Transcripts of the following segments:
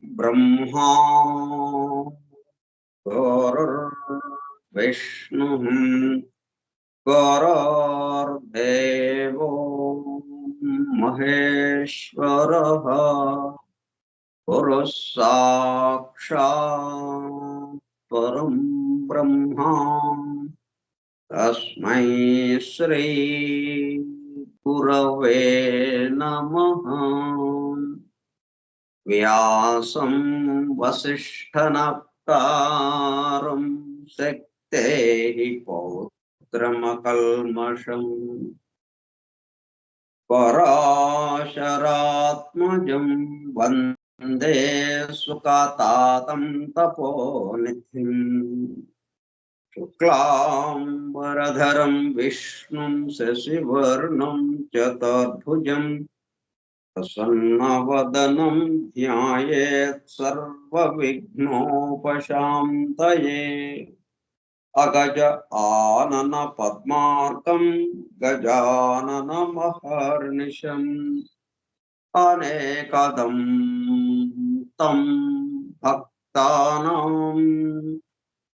ब्रह्मा विष्णु गुरुर्देवो महेश्वरः गुरुः साक्षात् परं ब्रह्मा तस्मै श्री गुरवे नमः। व्यासं वसिष्ठनप्तारं शक्तेः पौत्रमकल्मषम् पराशरात्मजं वन्दे सुखतातं तपोनिधिम्। शुक्लाम्बरधरं विष्णुं शशिवर्णं चतुर्भुजं प्रसन्नवदनं ध्यायेत् सर्वविघ्नोपशान्तये। अगज आनन पद्मार्कं गजाननमहर्निशम् अनेकदं तं भक्तानां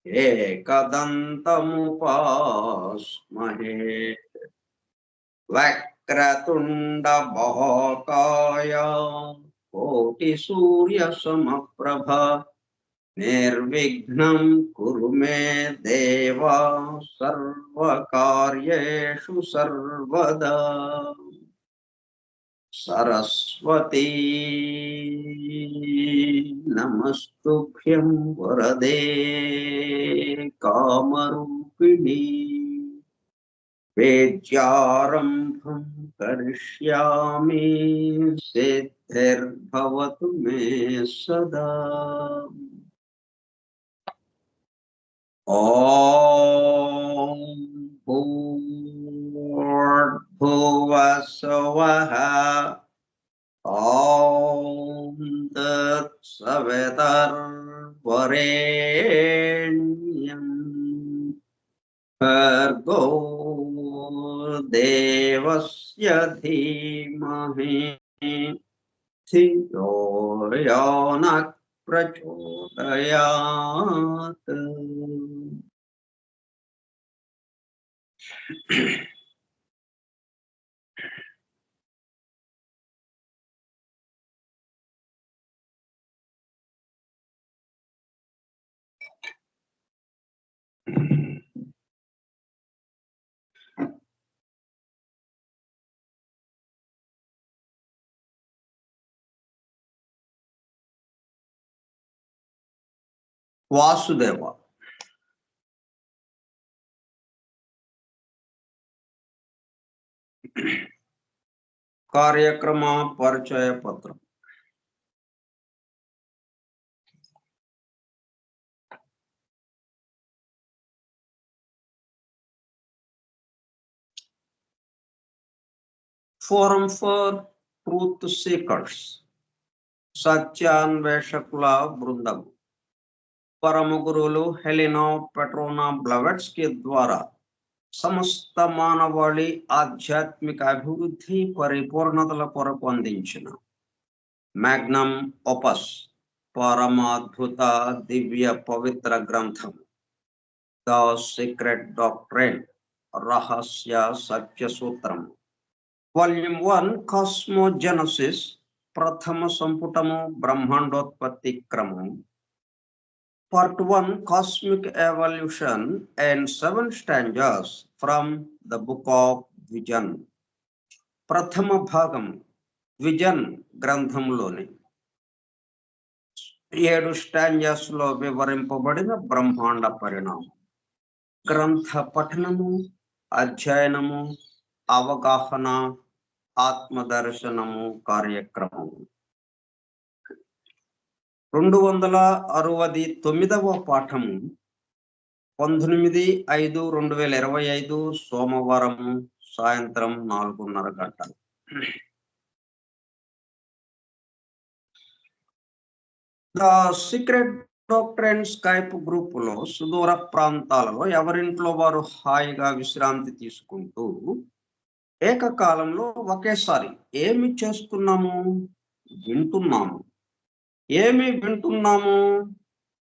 एकदन्तमुपास्महे। वक्रतुण्ड बहुकाय कोटिसूर्यसमप्रभ निर्विघ्नं कुरु मे देव सर्वकार्येषु सर्वदा। सरस्वती नमस्तुभ्यं वरदे कामरूपिणी। वेद्यारम्भं करिष्यामि सिद्धिर्भवतु मे सदा। ॐ भूर्भुवस्सुवः ॐ तत्सवितुर्वरेण्यं भर्गो देवस्य धीमहि धियो यो नः प्रचोदयात्। वासुदेव कार्यक्रम परिचय पत्र। फोरम फॉर ट्रूथ सीकर्स सत्यान्वेषकुल बृंदम परम गुरुవులు हेलेना पेट्रोना ब्लवेट्स्की द्वारा సమస్త మానవాళి ఆధ్యాత్మిక అభివృద్ధి పరిపూర్ణతల కొరకు అందించిన మ్యాగ్నమ్ ఒపస్ పరమాద్భుత దివ్య పవిత్ర గ్రంథం ద సీక్రెట్ డాక్ట్రైన్ రహస్య సత్య సూత్రం వాల్యూమ్ 1 కాస్మోజెనసిస్ ప్రథమ సంపుటము బ్రహ్మాండోత్పత్తి క్రమం Part 1 Cosmic Evolution and 7 stanzas from the Book of Vision. ప్రథమ భాగం విజన్ గ్రంథంలోని 7 స్టాంజాస్ లో వివరింపబడిన బ్రహ్మాండ పరిణామం. గ్రంథ పఠనము, అధ్యయనము, అవగాహన, ఆత్మదర్శనము కార్యక్రమము. 269వ పాఠము 19/5/2025 సోమవారము సాయంత్రం 4:30 గంటలు. The secret doctrine Skype group లో సుదూర ప్రాంతాలలో ఎవరింట్లో వారు హాయిగా విశ్రాంతి తీసుకుంటూ ఏకకాలంలో ఒకేసారి ఏమి చేస్తున్నాము? వింటున్నాము. ఏమి వింటున్నాము?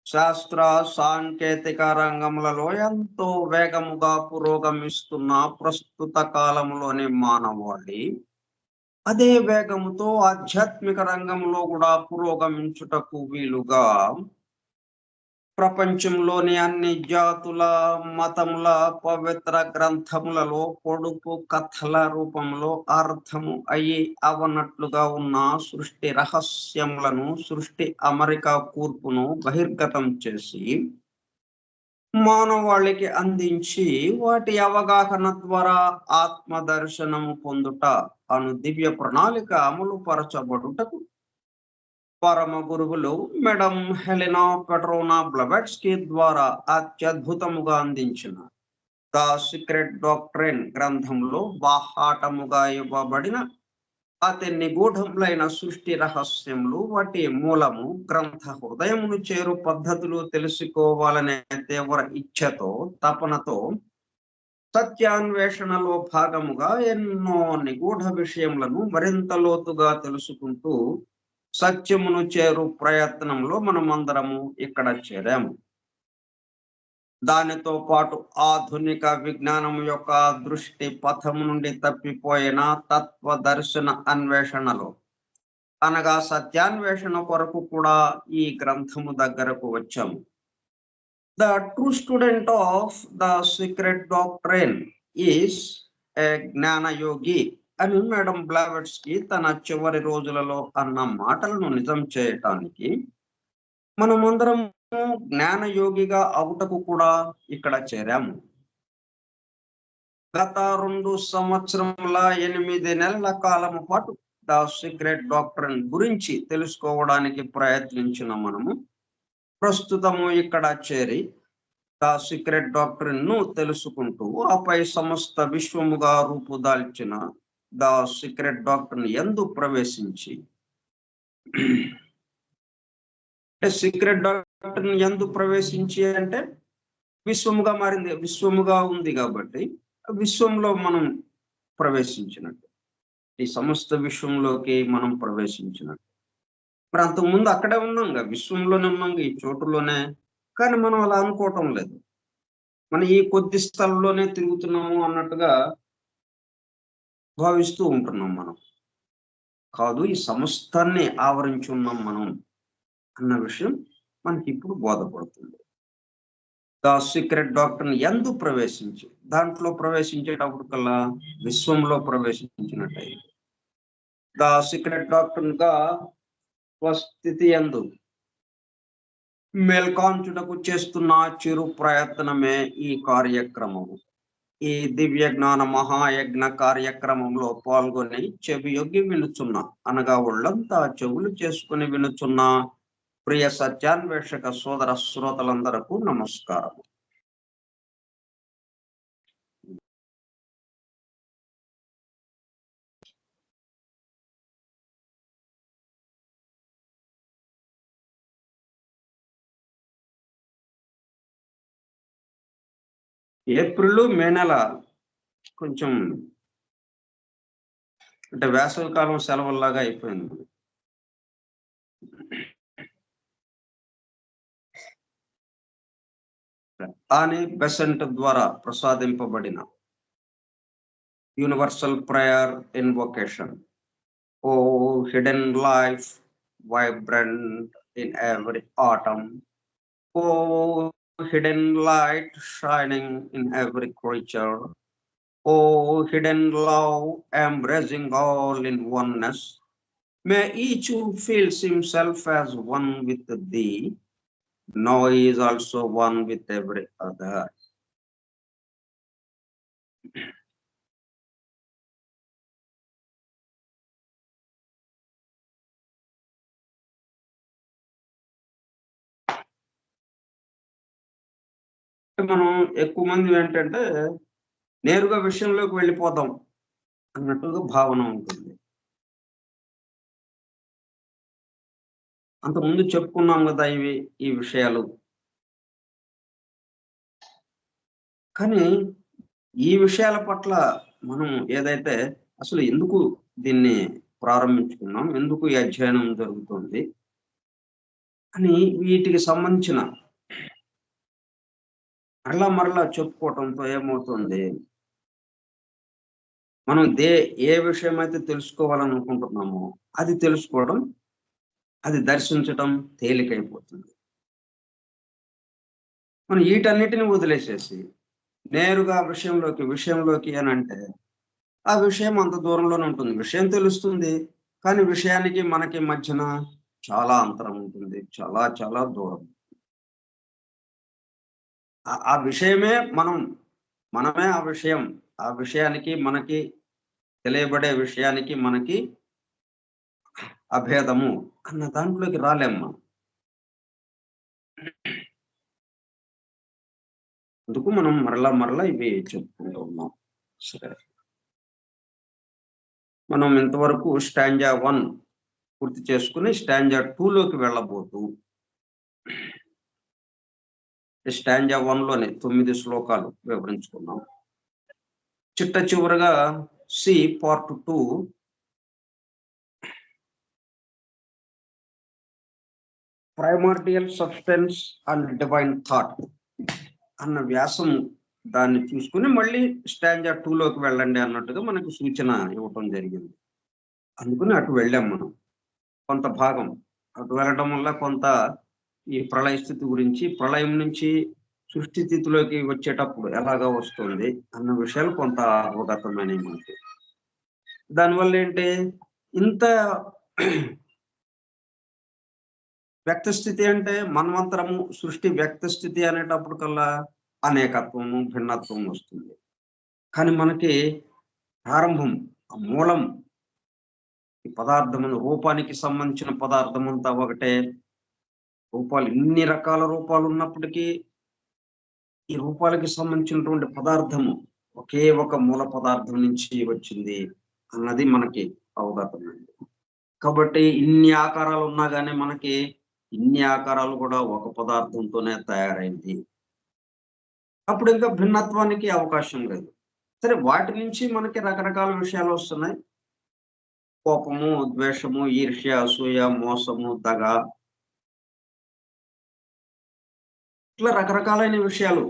శాస్త్ర సాంకేతిక రంగములలో ఎంతో వేగముగా పురోగమిస్తున్న ప్రస్తుత కాలంలోని మానవాళి అదే వేగముతో ఆధ్యాత్మిక రంగంలో కూడా పురోగమించుటకు వీలుగా ప్రపంచంలోని అన్ని జాతుల మతముల పవిత్ర గ్రంథములలో పొడుపు కథల రూపంలో అర్థము అయ్యి అవనట్లుగా ఉన్న సృష్టి రహస్యములను సృష్టి అమరిక కూర్పును బహిర్గతం చేసి మానవాళికి అందించి వాటి అవగాహన ద్వారా ఆత్మదర్శనము పొందుట అను దివ్య ప్రణాళిక అమలు పరచబడుటకు పరమ గురువులు మేడం హెలెనా పెట్రోనా బ్లవెట్స్కీ ద్వారా అత్యద్భుతముగా అందించిన ద సీక్రెట్ డాక్ట్రైన్ గ్రంథంలో బాహాటముగా ఇవ్వబడిన అతి నిగూఢములైన సృష్టి రహస్యములు, వాటి మూలము, గ్రంథ హృదయమును చేరు పద్ధతులు తెలుసుకోవాలనే తీవ్ర ఇచ్ఛతో తపనతో సత్యాన్వేషణలో భాగముగా ఎన్నో నిగూఢ విషయములను మరింత లోతుగా తెలుసుకుంటూ సత్యమును చేరు ప్రయత్నంలో మనమందరము ఇక్కడ చేరాము. దానితో పాటు ఆధునిక విజ్ఞానం యొక్క దృష్టి పథము నుండి తప్పిపోయిన తత్వ దర్శన అన్వేషణలో అనగా సత్యాన్వేషణ కొరకు కూడా ఈ గ్రంథము దగ్గరకు వచ్చాము. The true student of the secret doctrine is a జ్ఞానయోగి అని మేడం బ్లావెట్స్కీ తన చివరి రోజులలో అన్న మాటలను నిజం చేయటానికి మనమందరం జ్ఞానయోగిగా అవుటకు కూడా ఇక్కడ చేరాము. గత 2 సంవత్సరముల 8 నెలల కాలము పాటు ద సీక్రెట్ డాక్ట్రైన్ గురించి తెలుసుకోవడానికి ప్రయత్నించిన మనము ప్రస్తుతము ఇక్కడ చేరి ద సీక్రెట్ డాక్ట్రైన్ ను తెలుసుకుంటూ ఆపై సమస్త విశ్వముగా రూపుదాల్చిన ద సీక్రెట్ డాక్ట్రైన్ యందు ప్రవేశించి సీక్రెట్ డాక్ట్రైన్ యందు ప్రవేశించి అంటే విశ్వముగా మారింది, విశ్వముగా ఉంది కాబట్టి విశ్వంలో మనం ప్రవేశించినట్టు, ఈ సమస్త విశ్వంలోకి మనం ప్రవేశించినట్టు. మరి అంతకుముందు అక్కడే ఉన్నాం, విశ్వంలోనే ఉన్నాం, ఈ చోటులోనే. కానీ మనం అలా అనుకోవటం లేదు. మనం ఈ కొద్ది స్థలంలోనే తిరుగుతున్నాము అన్నట్టుగా భావిస్తూ ఉంటున్నాం. మనం కాదు, ఈ సమస్తాన్ని ఆవరించి ఉన్నాం మనం అన్న విషయం మనకి ఇప్పుడు బోధపడుతుంది. ద సీక్రెట్ డాక్ట్రైన్ యందు ప్రవేశించి, దాంట్లో ప్రవేశించేటప్పుడు కల్లా విశ్వంలో ప్రవేశించినట్టయింది. ద సీక్రెట్ డాక్ట్రైన్ గా స్వస్థితి యందు మేల్కాంచుటకు చేస్తున్న చిరు ప్రయత్నమే ఈ కార్యక్రమము. ఈ దివ్య జ్ఞాన మహాయజ్ఞ కార్యక్రమంలో పాల్గొని చెవియొగ్గి వినుచున్న, అనగా ఒళ్ళంతా చెవులు చేసుకుని వినుచున్న ప్రియ సత్యాన్వేషక సోదర శ్రోతలందరకు నమస్కారం. ఏప్రిల్ మే నెల కొంచెం అంటే వేసవి కాలం సెలవుల్లాగా అయిపోయింది. అని బెసెంట్ ద్వారా ప్రసాదింపబడిన universal prayer invocation. O hidden life vibrant in every autumn. Oh, hidden light shining in every creature. Oh, hidden love embracing all in oneness. May each who feels himself as one with thee, know he is also one with every other. మనం ఎక్కువ మంది ఏంటంటే నేరుగా విషయంలోకి వెళ్ళిపోదాం అన్నట్టుగా భావన ఉంటుంది. అంతకుముందు చెప్పుకున్నాం కదా ఈ విషయాలు. కానీ ఈ విషయాల పట్ల మనం ఏదైతే అసలు ఎందుకు దీన్ని ప్రారంభించుకున్నాం, ఎందుకు ఈ అధ్యయనం జరుగుతుంది అని వీటికి సంబంధించిన మరలా చెప్పుకోవటంతో ఏమవుతుంది, మనం ఏ విషయం అయితే తెలుసుకోవాలనుకుంటున్నామో అది తెలుసుకోవడం, అది దర్శించటం తేలికైపోతుంది. మనం వీటన్నిటిని వదిలేసేసి నేరుగా విషయంలోకి అని అంటే ఆ విషయం అంత దూరంలోనే ఉంటుంది. విషయం తెలుస్తుంది, కానీ విషయానికి మనకి మధ్యన చాలా అంతరం ఉంటుంది, చాలా చాలా దూరం. ఆ విషయమే మనమే ఆ విషయానికి మనకి తెలియబడే విషయానికి మనకి అభేదము అన్న దాంట్లోకి రాలేం మనం. అందుకు మనం మరలా ఇవి చెప్పుకుంటూ ఉన్నాం. సరే, మనం ఇంతవరకు స్టాంజా 1 పూర్తి చేసుకుని స్టాంజా 2లోకి వెళ్ళబోతూ స్టాంజా 1లోనే 9 శ్లోకాలు వివరించుకున్నాం. చిట్ట చివరగా C part 2 primordial substance and divine thought అన్న వ్యాసం దాన్ని చూసుకుని మళ్ళీ స్టాంజా 2లోకి వెళ్ళండి అన్నట్టుగా మనకు సూచన ఇవ్వటం జరిగింది. అందుకని అటు వెళ్ళాం మనం. కొంత భాగం అటు వెళ్ళడం వల్ల కొంత ఈ ప్రళయ స్థితి గురించి, ప్రళయం నుంచి సృష్టి స్థితిలోకి వచ్చేటప్పుడు ఎలాగా వస్తుంది అన్న విషయాలు కొంత అవగతమైనవి మనకి. దానివల్ల ఏంటి, ఇంత వ్యక్త స్థితి అంటే మన్వంతరము సృష్టి వ్యక్త స్థితి అనేటప్పటికల్లా అనేకత్వము, భిన్నత్వం వస్తుంది. కానీ మనకి ప్రారంభం, మూలం, ఈ పదార్థమును రూపానికి సంబంధించిన పదార్థం అంతా ఒకటే. రూపాలు ఇన్ని రకాల రూపాలు ఉన్నప్పటికీ ఈ రూపాలకి సంబంధించినటువంటి పదార్థము ఒకే ఒక మూల పదార్థం నుంచి వచ్చింది అన్నది మనకి అవగతమైంది. కాబట్టి ఇన్ని ఆకారాలు ఉన్నా కానీ మనకి ఇన్ని ఆకారాలు కూడా ఒక పదార్థంతోనే తయారైంది. అప్పుడు ఇంకా భిన్నత్వానికి అవకాశం లేదు. సరే, వాటి నుంచి మనకి రకరకాల విషయాలు వస్తున్నాయి. కోపము, ద్వేషము, ఈర్ష్య, అసూయ, మోసము, దగ, ఇట్లా రకరకాలైన విషయాలు.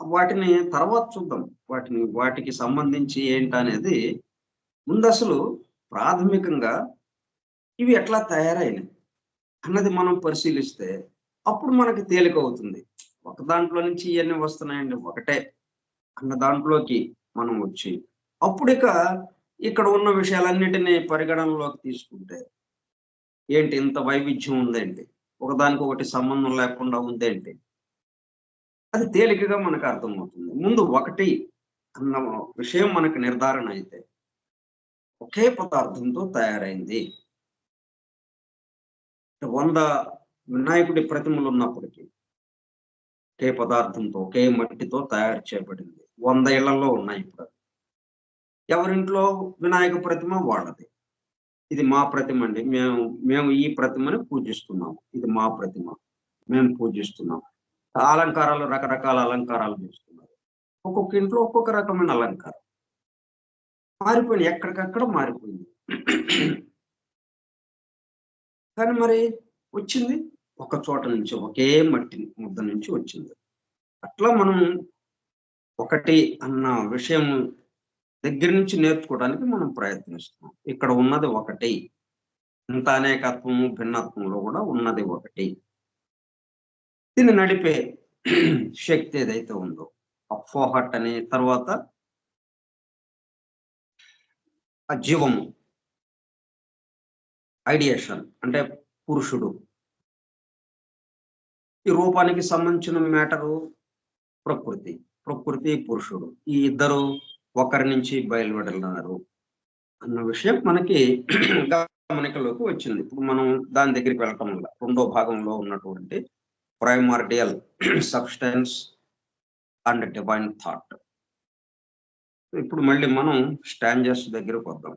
వాటిని తర్వాత చూద్దాం. వాటికి సంబంధించి ఏంటనేది ముందు అసలు ప్రాథమికంగా ఇవి ఎట్లా తయారైనవి అన్నది మనం పరిశీలిస్తే అప్పుడు మనకి తేలిక అవుతుంది. ఒక దాంట్లో నుంచి ఇవన్నీ వస్తున్నాయండి, ఒకటే అన్న దాంట్లోకి మనం వచ్చి అప్పుడు ఇక్కడ ఉన్న విషయాలన్నిటినీ పరిగణనలోకి తీసుకుంటే ఏంటి ఇంత వైవిధ్యం ఉందేంటి, ఒకదానికొకటి సంబంధం లేకుండా ఉందేంటి, అది తేలికగా మనకు అర్థమవుతుంది. ముందు ఒకటి అన్న విషయం మనకు నిర్ధారణ అయితే ఒకే పదార్థంతో తయారైంది. 100 వినాయకుడి ప్రతిమలు ఉన్నప్పటికీ ఒకే పదార్థంతో, ఒకే మట్టితో తయారు చేయబడింది. 100 ఇళ్లలో ఉన్నాయి. ఇప్పుడు ఎవరింట్లో వినాయక ప్రతిమ వాళ్ళది. ఇది మా ప్రతిమ అండి, మేము ఈ ప్రతిమని పూజిస్తున్నాం, ఇది మా ప్రతిమ, మేము పూజిస్తున్నాం. అలంకారాలు, రకరకాల అలంకారాలు చేస్తున్నారు. ఒక్కొక్క ఇంట్లో ఒక్కొక్క రకమైన అలంకారం మారిపోయింది, ఎక్కడికక్కడ మారిపోయింది. కానీ మరి వచ్చింది ఒక చోట నుంచి, ఒకే మట్టి ముద్ద నుంచి వచ్చింది. అట్లా మనం ఒకటి అన్న విషయం దగ్గర నుంచి నేర్చుకోవడానికి మనం ప్రయత్నిస్తున్నాం. ఇక్కడ ఉన్నది ఒకటి, ఇంత అనేకత్వము భిన్నత్వంలో కూడా ఉన్నది ఒకటి. దీన్ని నడిపే శక్తి ఏదైతే ఉందో అఫోహట్ అనే తర్వాత ఆ జీవము, ఐడియేషన్ అంటే పురుషుడు, ఈ రూపానికి సంబంధించిన మ్యాటరు ప్రకృతి, ప్రకృతి పురుషుడు, ఈ ఇద్దరు ఒకరి నుంచి బయలువెడలినారు అన్న విషయం మనకి గమనికలోకి వచ్చింది. ఇప్పుడు మనం దాని దగ్గరికి వెళ్ళటం వల్ల రెండో భాగంలో ఉన్నటువంటి primordial substance and divine thought. ఇప్పుడు మళ్ళీ మనం స్టాంజర్స్ దగ్గరకు వద్దాం.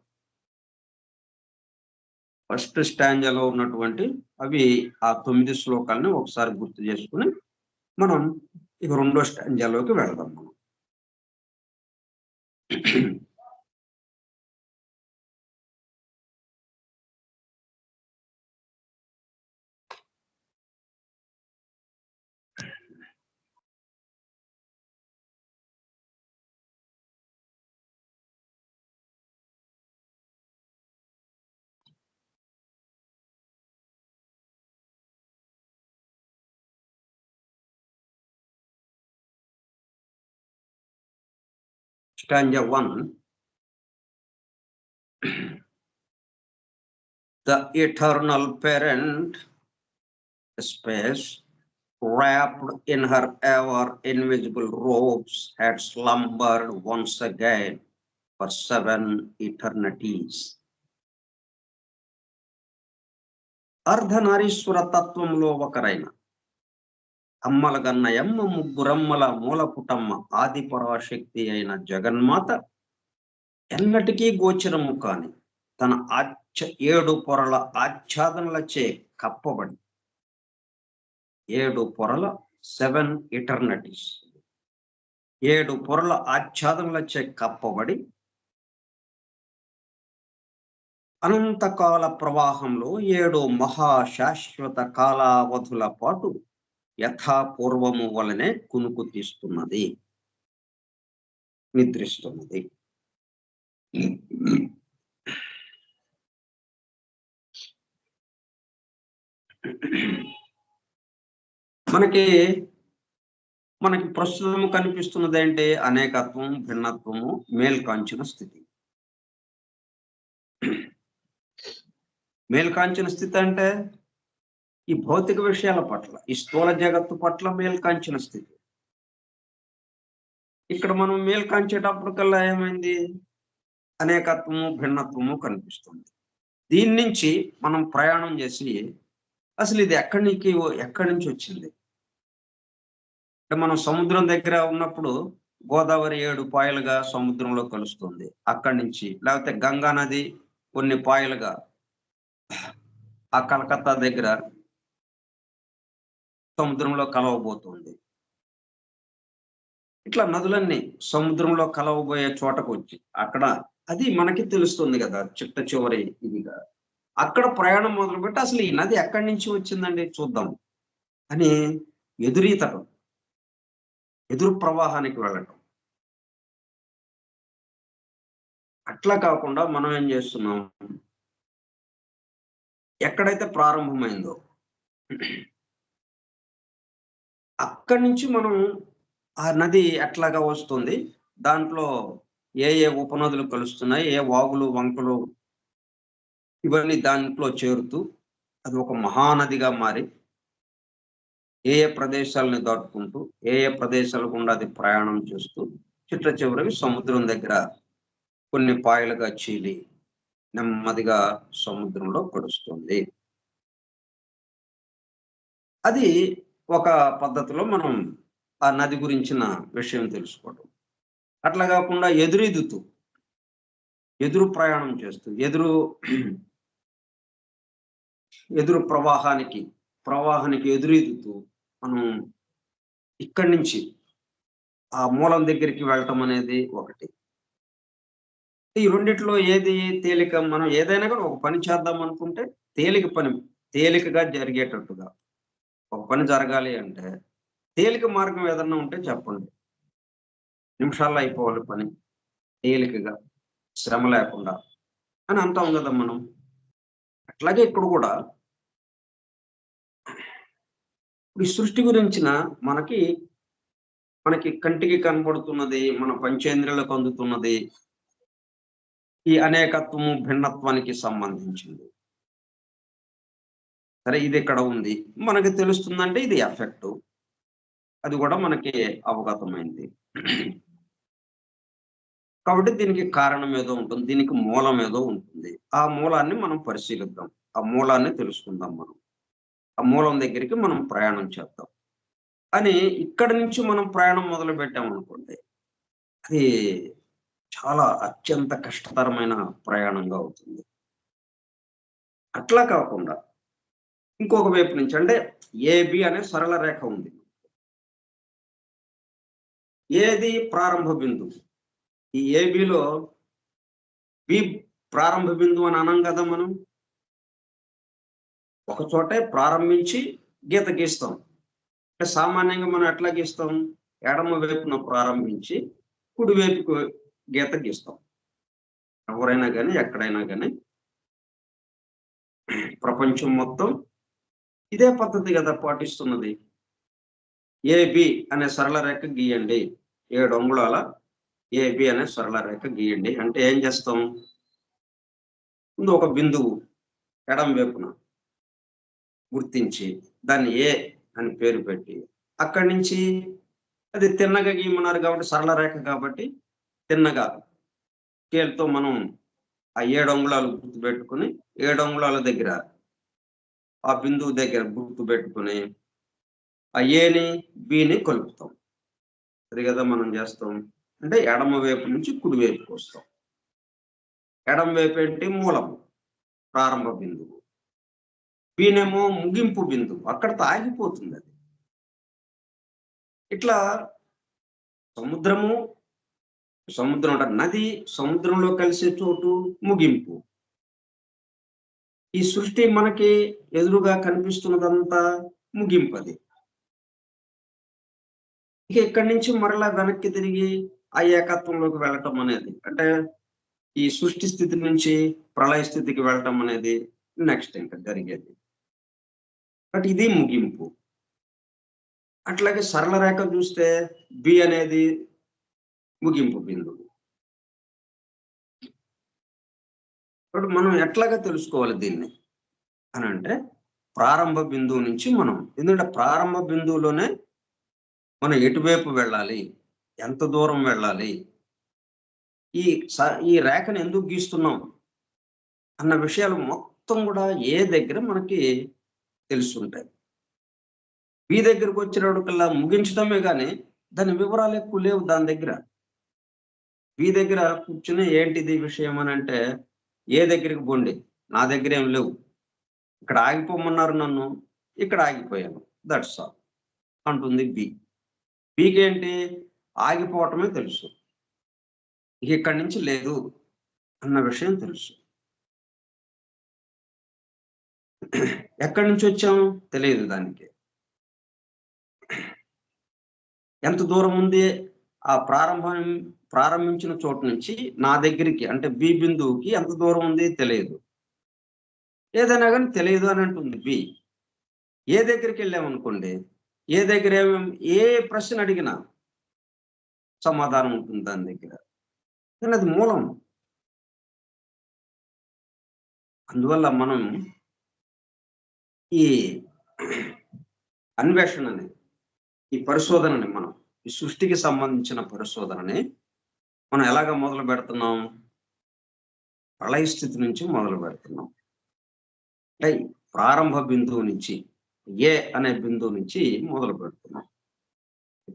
ఫస్ట్ స్టాంజాలో ఉన్నటువంటి అవి ఆ 9 శ్లోకాలని ఒకసారి గుర్తు చేసుకుని మనం ఇక రెండో స్టాంజాలోకి వెళదాం. మనం Stanza 1. The eternal parent, space, wrapped in her ever invisible robes, had slumbered once again for 7 eternities. Ardhanarishvara తత్వంలో ఒకరైన అమ్మలగన్నయమ్మ ముగ్గురమ్మల మూలపుటమ్మ ఆది పరాశక్తి అయిన జగన్మాత ఎన్నటికీ గోచరము కాని తన 7 పొరల ఆచ్ఛాదనలచే కప్పబడి, 7 పొరల 7 ఇటర్నిటీస్, 7 పొరల ఆచ్ఛాదనలచే కప్పబడి అనంతకాల ప్రవాహంలో 7 మహాశాశ్వత కాలావధుల పాటు యథాపూర్వము వలనే కునుకు తీస్తున్నది, నిద్రిస్తున్నది. మనకి ప్రస్తుతం కనిపిస్తున్నది అంటే అనేకత్వం, భిన్నత్వము, మేల్కాంచిన స్థితి. మేల్కాంచిన స్థితి అంటే ఈ భౌతిక విషయాల పట్ల, ఈ స్థూల జగత్తు పట్ల మేల్కాంచిన స్థితి. ఇక్కడ మనం మేల్కాంచేటప్పటికల్లా ఏమైంది? అనేకత్వము, భిన్నత్వము కనిపిస్తుంది. దీని నుంచి మనం ప్రయాణం చేసి అసలు ఇది ఎక్కడి నుంచి వచ్చింది అంటే, మనం సముద్రం దగ్గర ఉన్నప్పుడు గోదావరి 7 పాయలుగా సముద్రంలో కలుస్తుంది. అక్కడి నుంచి, లేకపోతే గంగా నది కొన్ని పాయలుగా ఆ కలకత్తా దగ్గర సముద్రంలో కలవబోతుంది. ఇట్లా నదులన్నీ సముద్రంలో కలవబోయే చోటకు వచ్చి అక్కడ అది మనకి తెలుస్తుంది కదా, చిట్ట చివరి ఇదిగా అక్కడ ప్రయాణం మొదలుపెట్టి అసలు ఈ నది ఎక్కడి నుంచి వచ్చిందండి చూద్దాం అని ఎదురీతటం, ఎదురు ప్రవాహానికి వెళ్ళటం. అట్లా కాకుండా మనం ఏం చేస్తున్నాం, ఎక్కడైతే ప్రారంభమైందో అక్కడి నుంచి మనం ఆ నది ఎట్లాగా వస్తుంది, దాంట్లో ఏ ఉపనదులు కలుస్తున్నాయి, ఏ వాగులు వంకలు ఇవన్నీ దాంట్లో చేరుతూ అది ఒక మహానదిగా మారి ఏ ప్రదేశాలని దాటుకుంటూ ఏ ప్రదేశాల గుండా అది ప్రయాణం చేస్తూ చిట్ట చివరికి సముద్రం దగ్గర కొన్ని పాయలుగా చీలి నెమ్మదిగా సముద్రంలో కడుస్తుంది. అది ఒక పద్ధతిలో మనం ఆ నది గురించిన విషయం తెలుసుకోవడం. అట్లా కాకుండా ఎదురు ప్రయాణం చేస్తూ ఎదురు ప్రవాహానికి ఎదురీదుతూ మనం ఇక్కడి నుంచి ఆ మూలం దగ్గరికి వెళ్ళటం అనేది ఒకటి. ఈ రెండిట్లో ఏది తేలిక? మనం ఏదైనా కూడా ఒక పని చేద్దాం అనుకుంటే తేలికగా జరిగేటట్టుగా. ఒక పని జరగాలి అంటే తేలిక మార్గం ఏదన్నా ఉంటే చెప్పండి. నిమిషాల్లో అయిపోవాలి పని. తేలికగా, శ్రమ లేకుండా అని అంటాం గదా మనం. అట్లాగే ఇక్కడ కూడా ఈ సృష్టి గురించిన మనకి, మనకి కంటికి కనపడుతున్నది, మన పంచేంద్రియాలకు అందుతున్నది, ఈ అనేకత్వము, భిన్నత్వానికి సంబంధించింది. సరే ఇదిక్కడ ఉంది. మనకి తెలుస్తుందంటే ఇది ఎఫెక్టు. అది గూడా మనకి అవగతమైంది. కాబట్టి దీనికి కారణం ఏదో ఉంటుంది. దీనికి మూలం ఏదో ఉంటుంది. ఆ మూలాన్ని మనం పరిశీలిద్దాం. ఆ మూలాన్ని తెలుసుకుందాం మనం. ఆ మూలం దగ్గరికి మనం ప్రయాణం చేద్దాం. అని ఇక్కడి నుంచి మనం ప్రయాణం మొదలుపెట్టామనుకోండి, అది చాలా అత్యంత కష్టతరమైన ప్రయాణంగా అవుతుంది. అట్లా కాకుండా ఇంకొక వైపు నుంచి అంటే ఏబి అనే సరళ రేఖ ఉంది. ఏది ప్రారంభ బిందువు. ఈ ఏబిలో బి ప్రారంభ బిందువు అని అనం గదా మనం. ఒక చోటే ప్రారంభించి గీత గీస్తాం. అంటే సామాన్యంగా మనం ఎట్లా గీస్తాం? ఎడమ వైపున ప్రారంభించి కుడి వైపుకు గీత గీస్తాం. ఎవరైనా గాని, ఎక్కడైనా గాని ప్రపంచం మొత్తం ఇదే పద్ధతి గదా పాటిస్తున్నది. ఏబి అనే సరళ రేఖ గీయండి. 7 అంగుళాల ఏబి అనే సరళ రేఖ గీయండి. అంటే ఏం చేస్తాం? ముందు ఒక బిందువు ఎడమ వైపున గుర్తించి దాన్ని ఏ అని పేరు పెట్టి, అక్కడి నుంచి అది తిన్నగా గీయమన్నారు కాబట్టి సరళ రేఖ కాబట్టి తిన్నగా స్కేల్‌తో మనం ఆ 7 అంగుళాలు గుర్తుపెట్టుకొని, 7 అంగుళాల దగ్గర ఆ బిందువు దగ్గర గుర్తుపెట్టుకొని, ఆ ఏని, బిని కలుపుతాం. అది గదా మనం జేస్తాం. అంటే ఎడమ వైపు నుంచి కుడి వైపుకొస్తాం. ఎడమ వైపు ఏంటి? మూలం. ప్రారంభ బిందువు. బినేమో ముగింపు బిందువు. అక్కడితో ఆగిపోతుందది. ఇట్లా సముద్రము, సముద్రం అంట నది, సముద్రంలో కలిసే చోటు ముగింపు. ఈ సృష్టి మనకి ఎదురుగా కనిపిస్తున్నదంతా ముగింపది. ఇక ఇక్కడి నుంచి మరలా వెనక్కి తిరిగి ఆ ఏకత్వంలోకి వెళ్ళటం అనేది. అంటే ఈ సృష్టి స్థితి నుంచి ప్రళయ స్థితికి వెళ్ళటం అనేది నెక్స్ట్ ఇంక జరిగేది. బట్ ఇది ముగింపు. అట్లాగే సరళ రేఖ చూస్తే బి అనేది ముగింపు బిందువు. ఇప్పుడు మనం ఎట్లాగా తెలుసుకోవాలి దీన్ని అనంటే ప్రారంభ బిందువు నుంచి మనం ఎందుకంటే ప్రారంభ బిందువులోనే మనం ఎటువైపు వెళ్ళాలి? ఎంత దూరం వెళ్ళాలి? ఈ ఈ రేఖను ఎందుకు గీస్తున్నాం? అన్న విషయాలు మొత్తం గూడా ఏ దగ్గర మనకి తెలిసుంటాయి. బి దగ్గరకొచ్చేటప్పటికల్లా ముగించడమే గాని, దాని వివరాలు ఎక్కువ లేవు దాని దగ్గర. బి దగ్గర కూర్చొని ఏంటిది విషయం అనంటే, ఏ దగ్గరికి బొండి. నా దగ్గరేం లేవు. ఇక్కడ ఆగిపోమన్నారు నన్ను. ఇక్కడ ఆగిపోయాను. దట్స్ ఆల్ అంటుంది బి. బికేంటి ఆగిపోవటమే తెలుసు. ఇక ఇక్కడి నుంచి లేదు అన్న విషయం తెలుసు. ఎక్కడి నుంచొచ్చాం తెలీదు దానికి. ఎంత దూరం ఉంది? ఆ ప్రారంభించిన చోటు నుంచి నా దగ్గరికి అంటే బి బిందువుకి ఎంత దూరం ఉంది తెలియదు. ఏదైనా గాని తెలియదు అని అంటుంది బి. ఏ దగ్గరికెళ్ళామనుకోండి, ఏ దగ్గర ఏ ప్రశ్న అడిగినా సమాధానం ఉంటుంది దాని దగ్గర. కానీ అది మూలం. అందువల్ల మనం ఈ అన్వేషణని, ఈ పరిశోధనని మనం ఈ సృష్టికి సంబంధించిన పరిశోధనని మనం ఎలాగ మొదలుపెడుతున్నాం? ప్రళయ స్థితి నుంచి మొదలుపెడుతున్నాం. అంటే ప్రారంభ బిందువు నుంచి ఏ అనే బిందువు నుంచి మొదలుపెడుతున్నాం.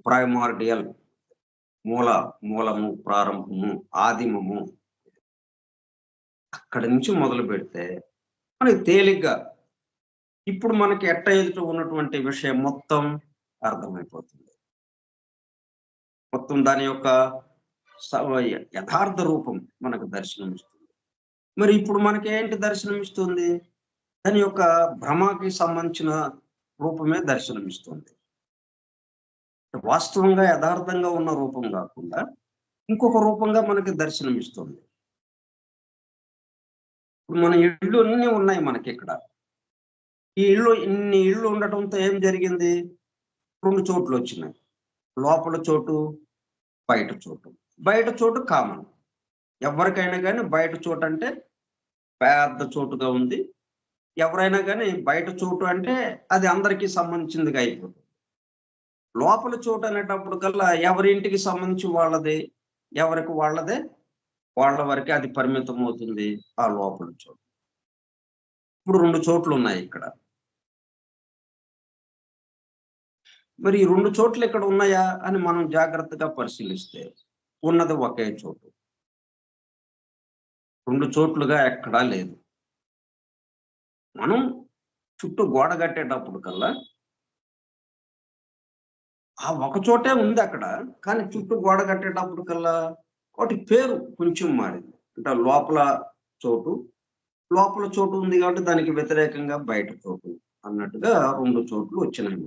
ప్రైమార్డియల్ మూలము, ప్రారంభము, ఆదిమము అక్కడి నుంచి మొదలుపెడితే మనకి తేలిగ్గా ఇప్పుడు మనకి ఎదుట ఉన్నటువంటి విషయం మొత్తం అర్థమైపోతుంది. మొత్తం దాని యొక్క యథార్థ రూపం మనకు దర్శనమిస్తుంది. మరి ఇప్పుడు మనకి ఏంటి దర్శనమిస్తుంది? దాని యొక్క భ్రమకి సంబంధించిన రూపమే దర్శనమిస్తుంది. వాస్తవంగా యథార్థంగా ఉన్న రూపం కాకుండా ఇంకొక రూపంగా మనకి దర్శనమిస్తుంది. ఇప్పుడు మన ఇళ్ళు అన్నీ ఉన్నాయి మనకిక్కడ. ఈ ఇన్ని ఇళ్ళు ఉండటంతో ఏం జరిగింది? 2 చోట్లొచ్చినాయి. లోపల చోటు, బయట చోటు. బయట చోటు కామన్. ఎవరికైనా గానీ బయట చోటంటే పెద్ద చోటుగా ఉంది. ఎవరైనా గానీ బయట చోటు అంటే అది అందరికీ సంబంధించిందిగా అయిపోతుంది. లోపల చోటు అనేటప్పటికల్లా ఎవరి ఇంటికి సంబంధించి వాళ్ళది, ఎవరికి వాళ్ళదే, వాళ్ళ వరకే అది పరిమితమవుతుంది ఆ లోపల చోటు. ఇప్పుడు 2 చోట్లున్నాయి ఇక్కడ. మరి ఈ 2 చోట్లు ఇక్కడ ఉన్నాయా అని మనం జాగ్రత్తగా పరిశీలిస్తే ఉన్నది ఒకే చోటు. 2 చోట్లుగా ఎక్కడా లేదు. మనం చుట్టూ గోడ కట్టేటప్పుడు కల్లా ఆ ఒక చోటే ఉంది అక్కడ. కానీ చుట్టూ గోడ కట్టేటప్పుడు కల్లా వాటి పేరు కొంచెం మారింది. అంటే లోపల చోటు ఉంది కాబట్టి దానికి వ్యతిరేకంగా బయట చోటు అన్నట్టుగా 2 చోట్లు వచ్చినాయి.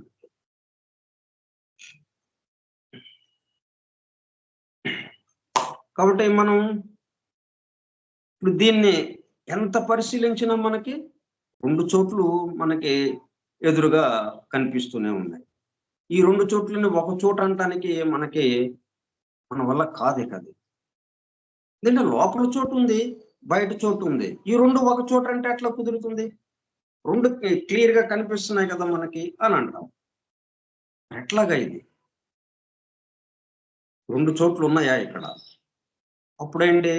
కాబట్టి మనం ఇప్పుడు దీన్ని ఎంత పరిశీలించినా మనకి 2 చోట్లు మనకి ఎదురుగా కనిపిస్తూనే ఉన్నాయి. ఈ 2 చోట్లని ఒక చోట అనటానికి మన వల్ల కాదిక అది. ఎందుకంటే లోపల చోటు ఉంది, బయట చోటు ఉంది. ఈ 2 ఒక చోట అంటే ఎట్లా కుదురుతుంది? 2 క్లియర్‌గా కనిపిస్తున్నాయి కదా మనకి అని అంటాం. ఎట్లాగా ఇది? 2 చోట్లు ఉన్నాయా ఇక్కడ? అప్పుడేంటి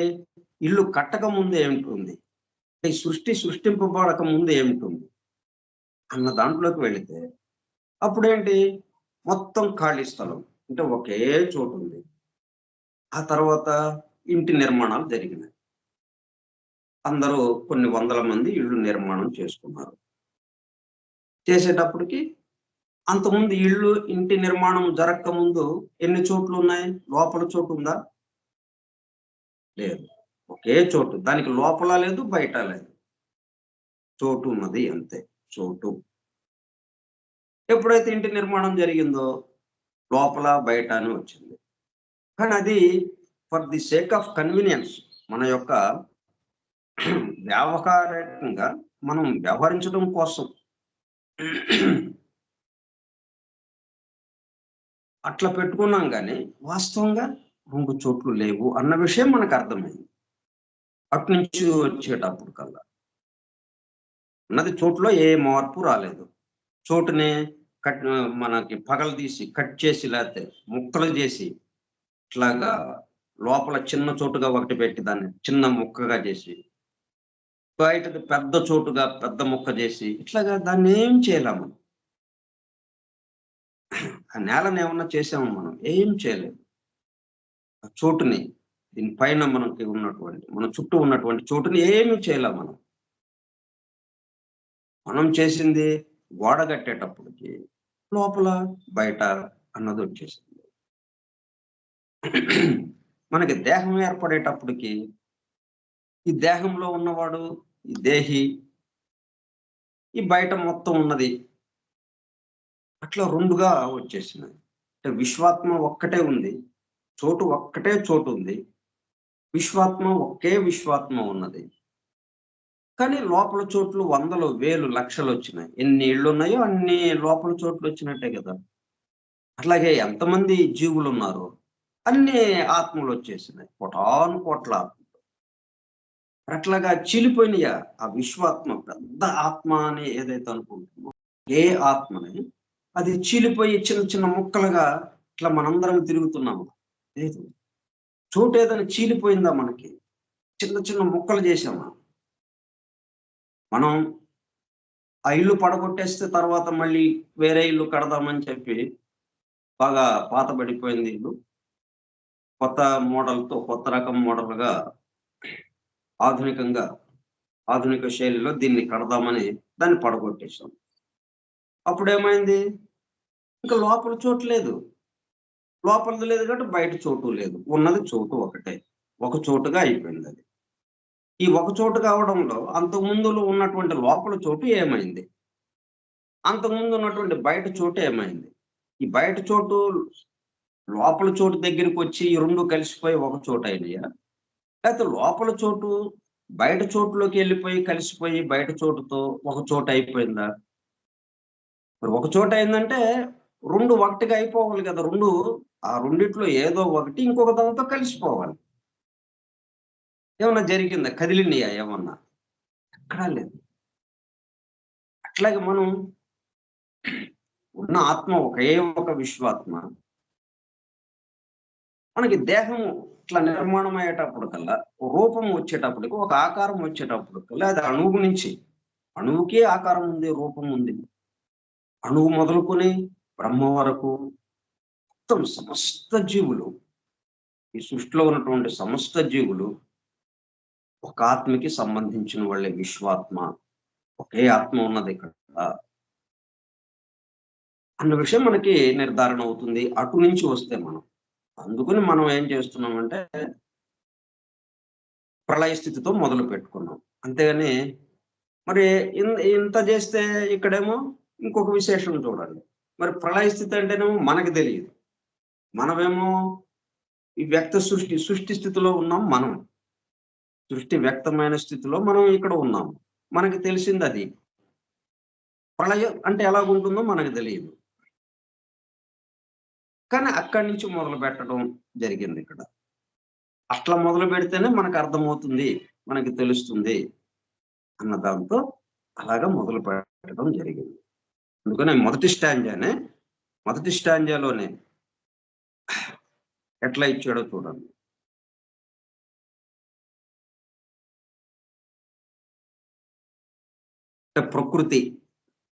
ఇల్లు కట్టక ముందు ఏముంటుంది? ఈ సృష్టింపబడక ముందు ఏముంటుంది? అన్న దాంట్లోకి వెళితే అప్పుడేంటి మొత్తం ఖాళీ స్థలం. అంటే ఒకే చోటుంది. ఆ తర్వాత ఇంటి నిర్మాణాలు జరిగినాయి. అందరూ కొన్ని వందల మంది ఇళ్ళు నిర్మాణం చేసుకున్నారు. చేసేటప్పటికి అంతకుముందు ఇంటి నిర్మాణం జరక్కముందు ఎన్ని చోట్లున్నాయి? లోపల చోటుందా? లేదు. ఒకే చోటు. దానికి లోపల లేదు, బయట లేదు. చోటు ఉన్నది అంతే. చోటు. ఎప్పుడైతే ఇంటి నిర్మాణం జరిగిందో లోపల, బయట అని వచ్చింది. కానీ అది for the sake of convenience మన యొక్క వ్యావహారికంగా మనం వ్యవహరించడం కోసం అట్లా పెట్టుకున్నాం గానీ వాస్తవంగా 2 చోట్లు లేవు అన్న విషయం మనకు అర్థమైంది. అటునుంచి వచ్చేటప్పుడు కల్లా. ఉన్నది చోటులో ఏ మార్పు రాలేదు. చోటుని మనకి పగలదీసి, కట్ చేసి లేతే ముక్కలు చేసి ఇట్లాగా లోపల చిన్న చోటుగా ఒకటి పెట్టి దాన్ని చిన్న ముక్కగా చేసి, బయటది పెద్ద చోటుగా పెద్ద ముక్క చేసి ఇట్లాగా దాన్నేం చేయలే మనం. ఆ నేలని ఏమన్నా చేసామా మనం? ఏం చేయలేదు. ఆ చోటుని దీని పైన మన చుట్టూ ఉన్నటువంటి చోటుని ఏమి చేయలే మనం. మనం చేసింది గోడ కట్టేటప్పటికి లోపల, బయట అన్నది వచ్చేసింది. మనకి దేహం ఏర్పడేటప్పటికి ఈ దేహంలో ఉన్నవాడు, ఈ దేహి, ఈ బయట మొత్తం ఉన్నది అట్లా 2గా వచ్చేసినాయి. అంటే విశ్వాత్మ ఒక్కటే ఉంది. ఒక్కటే చోటు ఉంది. ఒకే విశ్వాత్మ ఉన్నది. కానీ లోపల చోట్లు వందలు, వేలు, లక్షలొచ్చినాయి. ఎన్ని ఇళ్ళున్నాయో అన్ని లోపల చోట్లొచ్చినట్టే కదా! అట్లాగే ఎంతమంది జీవులున్నారో అన్ని ఆత్మలొచ్చేసినాయి. కోటాను కోట్ల ఆత్మలు. అట్లాగా చీలిపోయినయా ఆ విశ్వాత్మ పెద్ద ఆత్మ అని ఏదైతే అనుకుంటున్నామో, ఏ ఆత్మని అది చీలిపోయి చిన్న చిన్న ముక్కలుగా ఇట్లా మనందరం తిరుగుతున్నాము. లేదు. చోటేదైనా చీలిపోయిందా మనకి? చిన్న చిన్న ముక్కలు చేశామా? మనం ఆ ఇల్లు పడగొట్టేస్తే తర్వాత మళ్ళీ వేరే ఇల్లు కడదామని చెప్పి బాగా పాతబడిపోయింది ఇల్లు. కొత్త మోడల్‌తో కొత్త రకం మోడల్‌గా ఆధునిక శైలిలో దీన్ని కడదామని దాన్ని పడగొట్టేసాం. అప్పుడేమైంది? ఇంక లోపల చోటు లేదు. లోపలిది లేదు కాబట్టి బయట చోటు లేదు. ఉన్నది చోటు ఒకటే. ఒక చోటుగా అయిపోయింది అది. ఈ ఒక చోటు కావడంలో అంతకుముందులో ఉన్నటువంటి లోపల చోటు ఏమైంది? అంతకుముందు ఉన్నటువంటి బయట చోటు ఏమైంది? ఈ బయట చోటు, లోపల చోటు దగ్గరికొచ్చి ఈ 2 కలిసిపోయి ఒక చోటు అయినయా? లేతే లోపల చోటు బయట చోటులోకి వెళ్ళిపోయి కలిసిపోయి బయట చోటుతో ఒక చోటు అయిపోయిందా? మరి ఒక చోట అయిందంటే 2 ఒకటిగా అయిపోవాలి కదా! ఆ రెండిట్లో ఏదో ఒకటి ఇంకొక దానితో కలిసిపోవాలి. ఏమన్నా జరిగిందా? కదిలినియా ఏమన్నా? ఎక్కడా లేదు. అట్లాగే మనం ఉన్న ఆత్మ ఒకే ఒక విశ్వాత్మ. మనకి దేహము ఇట్లా నిర్మాణం అయ్యేటప్పటికల్లా, రూపం వచ్చేటప్పటికి, ఒక ఆకారం వచ్చేటప్పటికల్లా అది అణువు నుంచి, అణువుకే ఆకారం ఉంది, రూపం ఉంది. అణువు మొదలుకొని బ్రహ్మ వరకు మొత్తం సమస్త జీవులు, ఈ సృష్టిలో ఉన్నటువంటి సమస్త జీవులు ఒక ఆత్మకి సంబంధించిన వాళ్ళే. విశ్వాత్మ, ఒకే ఆత్మ ఉన్నది ఇక్కడ అన్న విషయం మనకి నిర్ధారణ అవుతుంది అటు నుంచి వస్తే మనం. అందుకని మనం ఏం చేస్తున్నామంటే ప్రళయ స్థితితో మొదలు పెట్టుకున్నాం. అంతేగాని మరి ఇంత చేస్తే ఇక్కడేమో ఇంకొక విశేషం చూడండి. మరి ప్రళయ స్థితి అంటేనేమో మనకు తెలియదు. మనమేమో ఈ సృష్టి స్థితిలో ఉన్నాం మనం. సృష్టి వ్యక్తమైన స్థితిలో మనం ఇక్కడ ఉన్నాం. మనకి తెలిసింది అది. ప్రళయం అంటే ఎలాగుంటుందో మనకు తెలియదు. కానీ అక్కడి నుంచి మొదలు పెట్టడం జరిగింది ఇక్కడ. అట్లా మొదలు పెడితేనే మనకు అర్థమవుతుంది, మనకి తెలుస్తుంది అన్న దాంతో అలాగా మొదలు పెట్టడం జరిగింది. అందుకనే మొదటి స్టాంజాలోనే ఎట్లా ఇచ్చాడో చూడండి.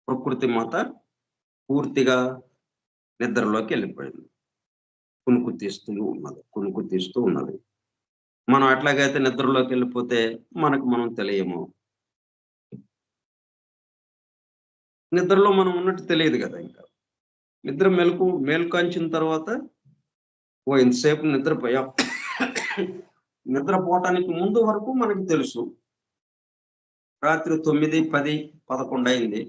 ప్రకృతి మాత పూర్తిగా నిద్రలోకి వెళ్ళిపోయింది. కునుకు తీస్తూ ఉన్నది. మనం ఎట్లాగైతే నిద్రలోకి వెళ్ళిపోతే మనకు మనం తెలియము. నిద్రలో మనం ఉన్నట్టు తెలియదు కదా. ఇంకా నిద్ర మేల్కొంచిన తర్వాత ఇంతసేపు నిద్రపోయాం. నిద్రపోవటానికి ముందు వరకు మనకి తెలుసు. రాత్రి 9, 10, 11 అయింది.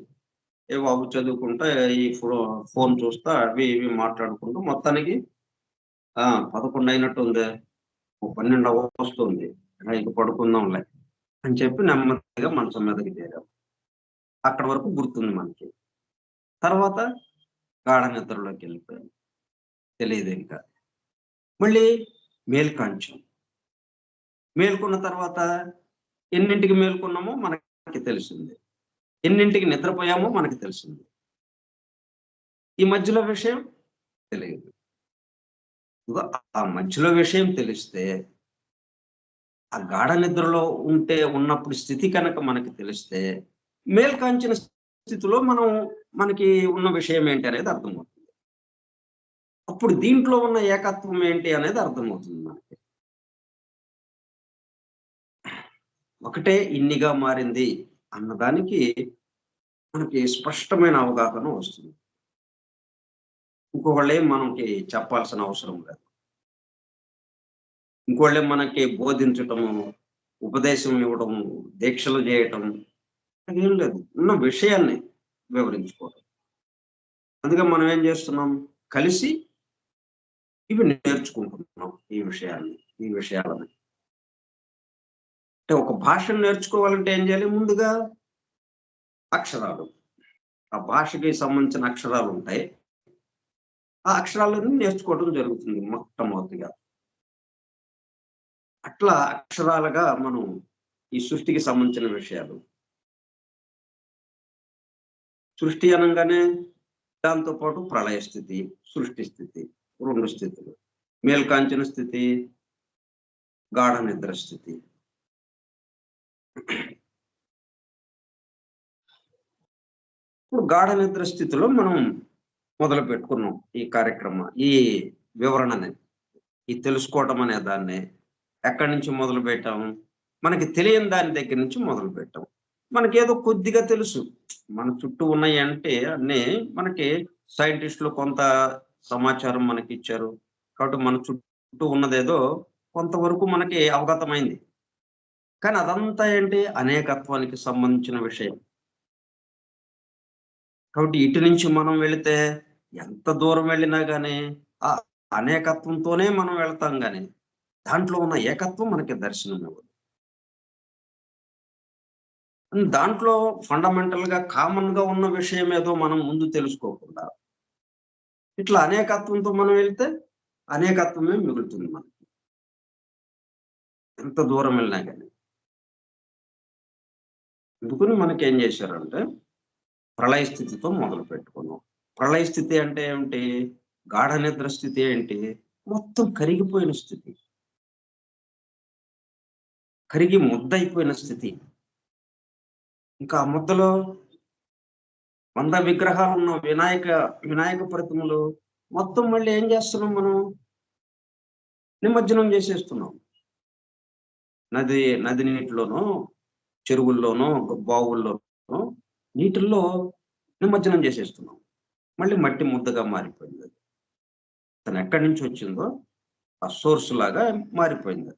బాబు చదువుకుంటా, ఈ ఫోన్ చూస్తా, అవి ఇవి మాట్లాడుకుంటూ మొత్తానికి 11 అయినట్టుంది, 12 వస్తుంది, ఇంక పడుకుందాంలే అని చెప్పి నెమ్మదిగా మంచం మీదకి చేరాం. అక్కడి వరకు గుర్తుంది మనకి. తర్వాత గాఢ నిద్రలోకి వెళ్ళిపోయాం. తెలియదు ఇంకా. మళ్ళీ మేల్కొన్న తర్వాత ఎన్నింటికి మేల్కొన్నామో మనకి తెలిసింది, ఎన్నింటికి నిద్రపోయామో మనకి తెలిసింది. ఈ మధ్యలో విషయం తెలియదు. ఆ మధ్యలో విషయం తెలిస్తే, ఆ గాఢ నిద్రలో ఉన్నప్పుడు స్థితి కనుక మనకి తెలిస్తే, మేల్కాంచిన స్థితిలో మనకి ఉన్న విషయం ఏంటి అనేది అర్థమవుతుంది. అప్పుడు దీంట్లో ఉన్న ఏకత్వం ఏంటి అనేది అర్థమవుతుంది మనకి. ఒకటే ఇన్నిగా మారింది అన్నదానికి మనకి స్పష్టమైన అవగాహన వస్తుంది. ఇంకొకళ్ళేం మనకి చెప్పాల్సిన అవసరం లేదు. ఇంకోళ్ళేం మనకి బోధించటము, ఉపదేశం ఇవ్వడము, దీక్షలు చేయటం అదేం లేదు. ఉన్న విషయాన్ని వివరించుకోవడం. అందుకే మనం ఏం చేస్తున్నాం, కలిసి ఇవి నేర్చుకుంటున్నాం. ఈ విషయాలని అంటే ఒక భాషను నేర్చుకోవాలంటే ఏం చేయాలి? ముందుగా అక్షరాలు, ఆ భాషకి సంబంధించిన అక్షరాలు ఉంటాయి. ఆ అక్షరాలను నేర్చుకోవడం జరుగుతుంది మొట్టమొదటిగా. అట్లా అక్షరాలుగా మనం ఈ సృష్టికి సంబంధించిన విషయాలు, సృష్టి అనగానే దాంతో పాటు ప్రళయ స్థితి, సృష్టి స్థితి, 2 స్థితులు, మేల్కాంచిన స్థితి, గాఢ నిద్ర స్థితి. ఇప్పుడు గాఢ నిద్ర స్థితిలో మనం మొదలు పెట్టుకున్నాం ఈ వివరణని, ఈ తెలుసుకోవటం అనే దాన్ని. ఎక్కడి నుంచి మొదలు పెట్టాము? మనకి తెలియని దాని దగ్గర నుంచి మొదలు పెట్టాం. మనకేదో కొద్దిగా తెలుసు. మన చుట్టూ ఉన్నాయి అంటే అన్నీ మనకి సైంటిస్టులు కొంత సమాచారం మనకి ఇచ్చారు. కాబట్టి మన చుట్టూ ఉన్నదేదో కొంతవరకు మనకి అవగతమైంది. కానీ అదంతా ఏంటి? అనేకత్వానికి సంబంధించిన విషయం. కాబట్టి ఇటు నుంచి మనం వెళితే ఎంత దూరం వెళ్ళినా గాని, ఆ అనేకత్వంతోనే మనం వెళ్తాం గాని, దాంట్లో ఉన్న ఏకత్వం మనకి దర్శనమివ్వదు. దాంట్లో ఫండమెంటల్‌గా కామన్‌గా ఉన్న విషయం ఏదో మనం ముందు తెలుసుకోకుండా, ఇట్లా అనేకత్వంతో మనం వెళ్తే, అనేకత్వమే మిగులుతుంది మనకి. ఎంత దూరం వెళ్ళినా గాని. అందుకని మనకేం చేశారంటే, ప్రళయ స్థితితో మొదలుపెట్టుకున్నాం. ప్రళయ స్థితి అంటే ఏమిటి? గాఢ నిద్ర స్థితి ఏంటి? మొత్తం కరిగిపోయిన స్థితి. కరిగి ముద్దయిపోయిన స్థితి. ఇంకా ఆ ముద్దలో 100 విగ్రహాలున్న వినాయక ప్రతిమలు మొత్తం మళ్ళీ ఏం చేస్తున్నాం మనం? నిమజ్జనం చేసేస్తున్నాం. నది నీటిలోనో, చెరువుల్లోనో, బావుల్లోనో నీటిల్లో నిమజ్జనం చేసేస్తున్నాం. మళ్ళీ మట్టి ముద్దగా మారిపోయిందది. తనెక్కడి నుంచి వచ్చిందో ఆ సోర్స్ లాగా మారిపోయింది.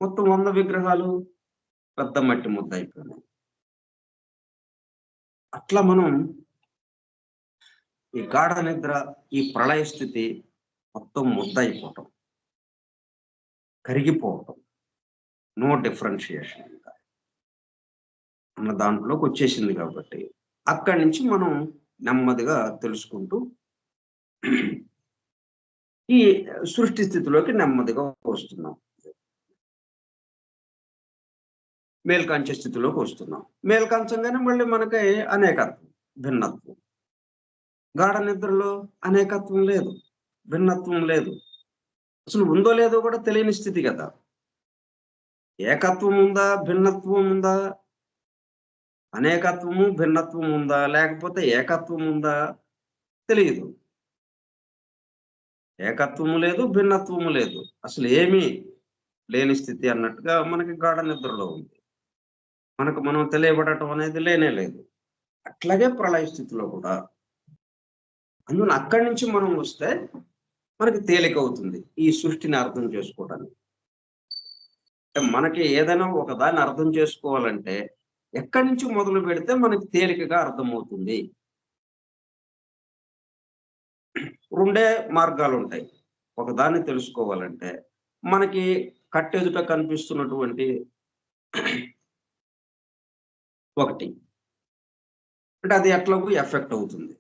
మొత్తం 100 విగ్రహాలు పెద్ద మట్టి ముద్ద అయిపోయినాయి. అట్లా మనం ఈ గాఢ నిద్ర, ఈ ప్రళయ స్థితి మొత్తం ముద్దయిపోవటం, కరిగిపోవటం. నో డిఫరెన్షియేషన్ ఇంకా అన్న దాంట్లోకొచ్చేసింది కాబట్టి, అక్కడి నుంచి మనం నెమ్మదిగా తెలుసుకుంటూ ఈ సృష్టి స్థితిలోకి నెమ్మదిగా వస్తున్నాం. మేల్కాంచె స్థితిలోకి వస్తున్నాం. మేల్కాంచంగానే మళ్ళీ మనకి అనేకత్వం, భిన్నత్వం. గాఢ నిద్రలో అనేకత్వం లేదు, భిన్నత్వం లేదు. అసలు ఉందో లేదో కూడా తెలియని స్థితి కదా! ఏకత్వం ఉందా? భిన్నత్వం ఉందా? అనేకత్వము, భిన్నత్వం ఉందా? లేకపోతే ఏకత్వం ఉందా? తెలీదు. ఏకత్వము లేదు, భిన్నత్వము లేదు. అసలు ఏమీ లేని స్థితి అన్నట్టుగా మనకి గాఢ నిద్రలో ఉంది. మనకు మనం తెలియబడటం అనేది లేనే లేదు. అట్లాగే ప్రళయ స్థితిలో కూడా. అందువల్ల అక్కడి నుంచి మనం వస్తే మనకి తేలికవుతుంది ఈ సృష్టిని అర్థం చేసుకోవడానికి. మనకి ఏదైనా ఒక దాన్ని అర్థం చేసుకోవాలంటే ఎక్కడి నుంచి మొదలు పెడితే మనకి తేలికగా అర్థమవుతుంది. 2 మార్గాలుంటాయి. ఒకదాన్ని తెలుసుకోవాలంటే మనకి కట్టెదుట కనిపిస్తున్నటువంటి ఒకటి. అంటే అది ఎట్లాగో ఎఫెక్ట్ అవుతుంది.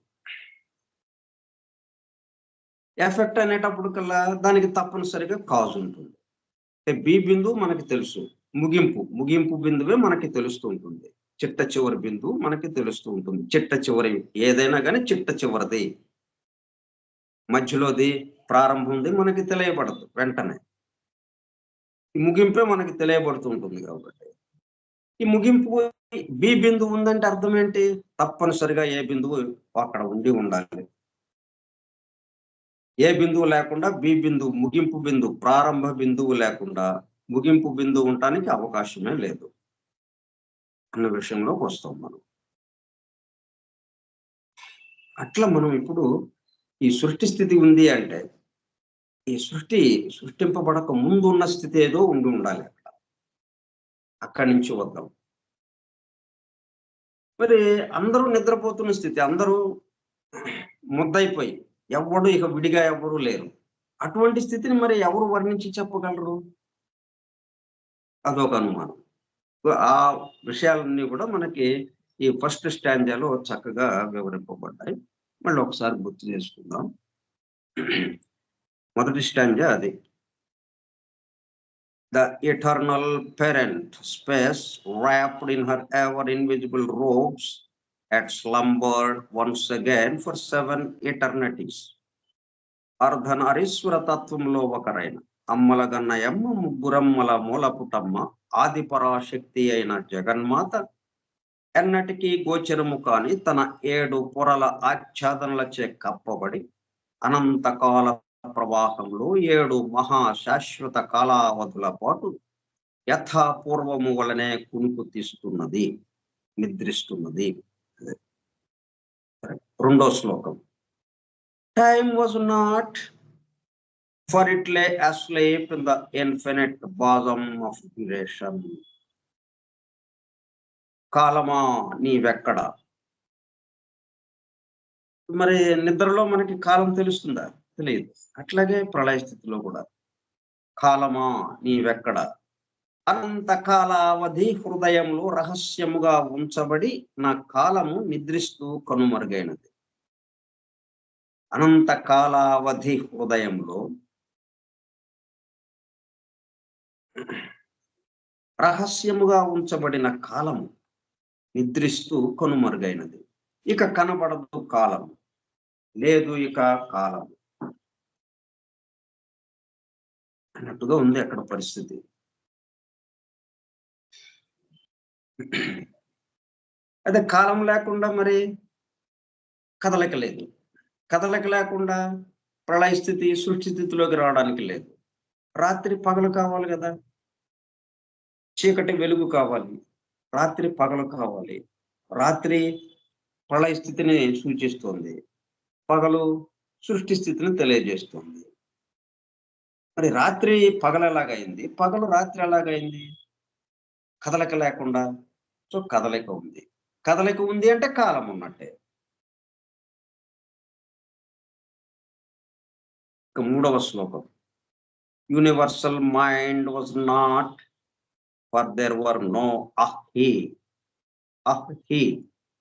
ఎఫెక్ట్ అనేటప్పటికల్లా దానికి తప్పనిసరిగా కాజ్ ఉంటుంది. బి బిందువు మనకి తెలుసు. ముగింపు బిందువే మనకి తెలుస్తూ ఉంటుంది. చిట్ట చివరి బిందువు మనకి తెలుస్తూ ఉంటుంది. చిట్ట చివరి ఏదైనా గాని చిట్ట చివరిది. మధ్యలోది, ప్రారంభంది మనకి తెలియబడదు వెంటనే. ఈ ముగింపే మనకి తెలియబడుతూ ఉంటుంది కాబట్టి. ఈ ముగింపు బి బిందువు ఉందంటే అర్థం ఏంటి? తప్పనిసరిగా ఏ బిందువు అక్కడ ఉండి ఉండాలి. ఏ బిందువు లేకుండా బి బిందువు, ముగింపు బిందువు, ప్రారంభ బిందువు లేకుండా ముగింపు బిందువు ఉండటానికి అవకాశమే లేదు అన్న విషయంలోకి వస్తాం మనం. అట్లా మనం ఇప్పుడు ఈ సృష్టి స్థితి ఉంది అంటే, ఈ సృష్టింపబడక ముందు ఉన్న స్థితి ఏదో ఉండి ఉండాలి అక్కడ. అక్కడి నుంచి వద్దాం. మరి అందరూ నిద్రపోతున్న స్థితి. అందరూ ముద్దయిపోయి ఎవ్వడు ఇక విడిగా ఎవ్వరు లేరు. అటువంటి స్థితిని మరి ఎవరు వర్ణించి చెప్పగలరు? అదొక అనుమానం. ఆ విషయాలన్నీ కూడా మనకి ఈ ఫస్ట్ స్టాంజాలో చక్కగా వివరింపబడ్డాయి. మళ్ళీ ఒకసారి గుర్తు చేసుకుందాం. మొదటి స్టాంజా అది. The eternal parent space wrapped in her ever invisible robes had slumbered once again for 7 eternities. Ardhanarishvara తత్వంలో ఒకరైన అమ్మలగన్నయమ్మ ముగ్గురమ్మల మూలపుటమ్మ ఆదిపరాశక్తి అయిన జగన్మాత ఎన్నటికీ గోచరము కాని తన 7 పొరల ఆచ్ఛాదనలచే కప్పబడి అనంతకాల ప్రవాహంలో 7 మహాశాశ్వత కాలావధుల పాటు యథాపూర్వము వలనే కునుకు తీస్తున్నది, నిద్రిస్తున్నది. రెండో శ్లోకం. Time was not, for it lay asleep in the infinite bosom of duration. కాలమా నీవెక్కడ? మరి నిద్రలో మనకి కాలం తెలుస్తుందా? తెలియదు. అట్లాగే ప్రళయ స్థితిలో కూడా కాలమా నీవెక్కడ? అనంతకాలావధి హృదయంలో రహస్యముగా ఉంచబడి నా కాలము నిద్రిస్తూ కనుమరుగైనది. అనంతకాలావధి హృదయంలో రహస్యముగా ఉంచబడిన కాలము నిద్రిస్తూ కనుమరుగైనది. ఇక కనబడదు కాలం, లేదు ఇక కాలం అన్నట్టుగా ఉంది అక్కడ పరిస్థితి. అదే కాలం లేకుండా మరి కదలిక లేదు. కదలిక లేకుండా ప్రళయ స్థితి, సృష్టి స్థితిలోకి రావడానికి లేదు. రాత్రి పగలు కావాలి కదా, చీకటి వెలుగు కావాలి, రాత్రి పగలు కావాలి. రాత్రి ప్రళయ స్థితిని సూచిస్తుంది, పగలు సృష్టి స్థితిని తెలియజేస్తుంది. మరి రాత్రి పగలు ఎలాగైంది, పగలు రాత్రి ఎలాగైంది? కదలిక లేకుండా. సో కదలిక ఉంది. కదలిక ఉంది అంటే కాలం ఉన్నట్టే. ఇక 3వ శ్లోకం. Universal mind was not, for there were no Ahhi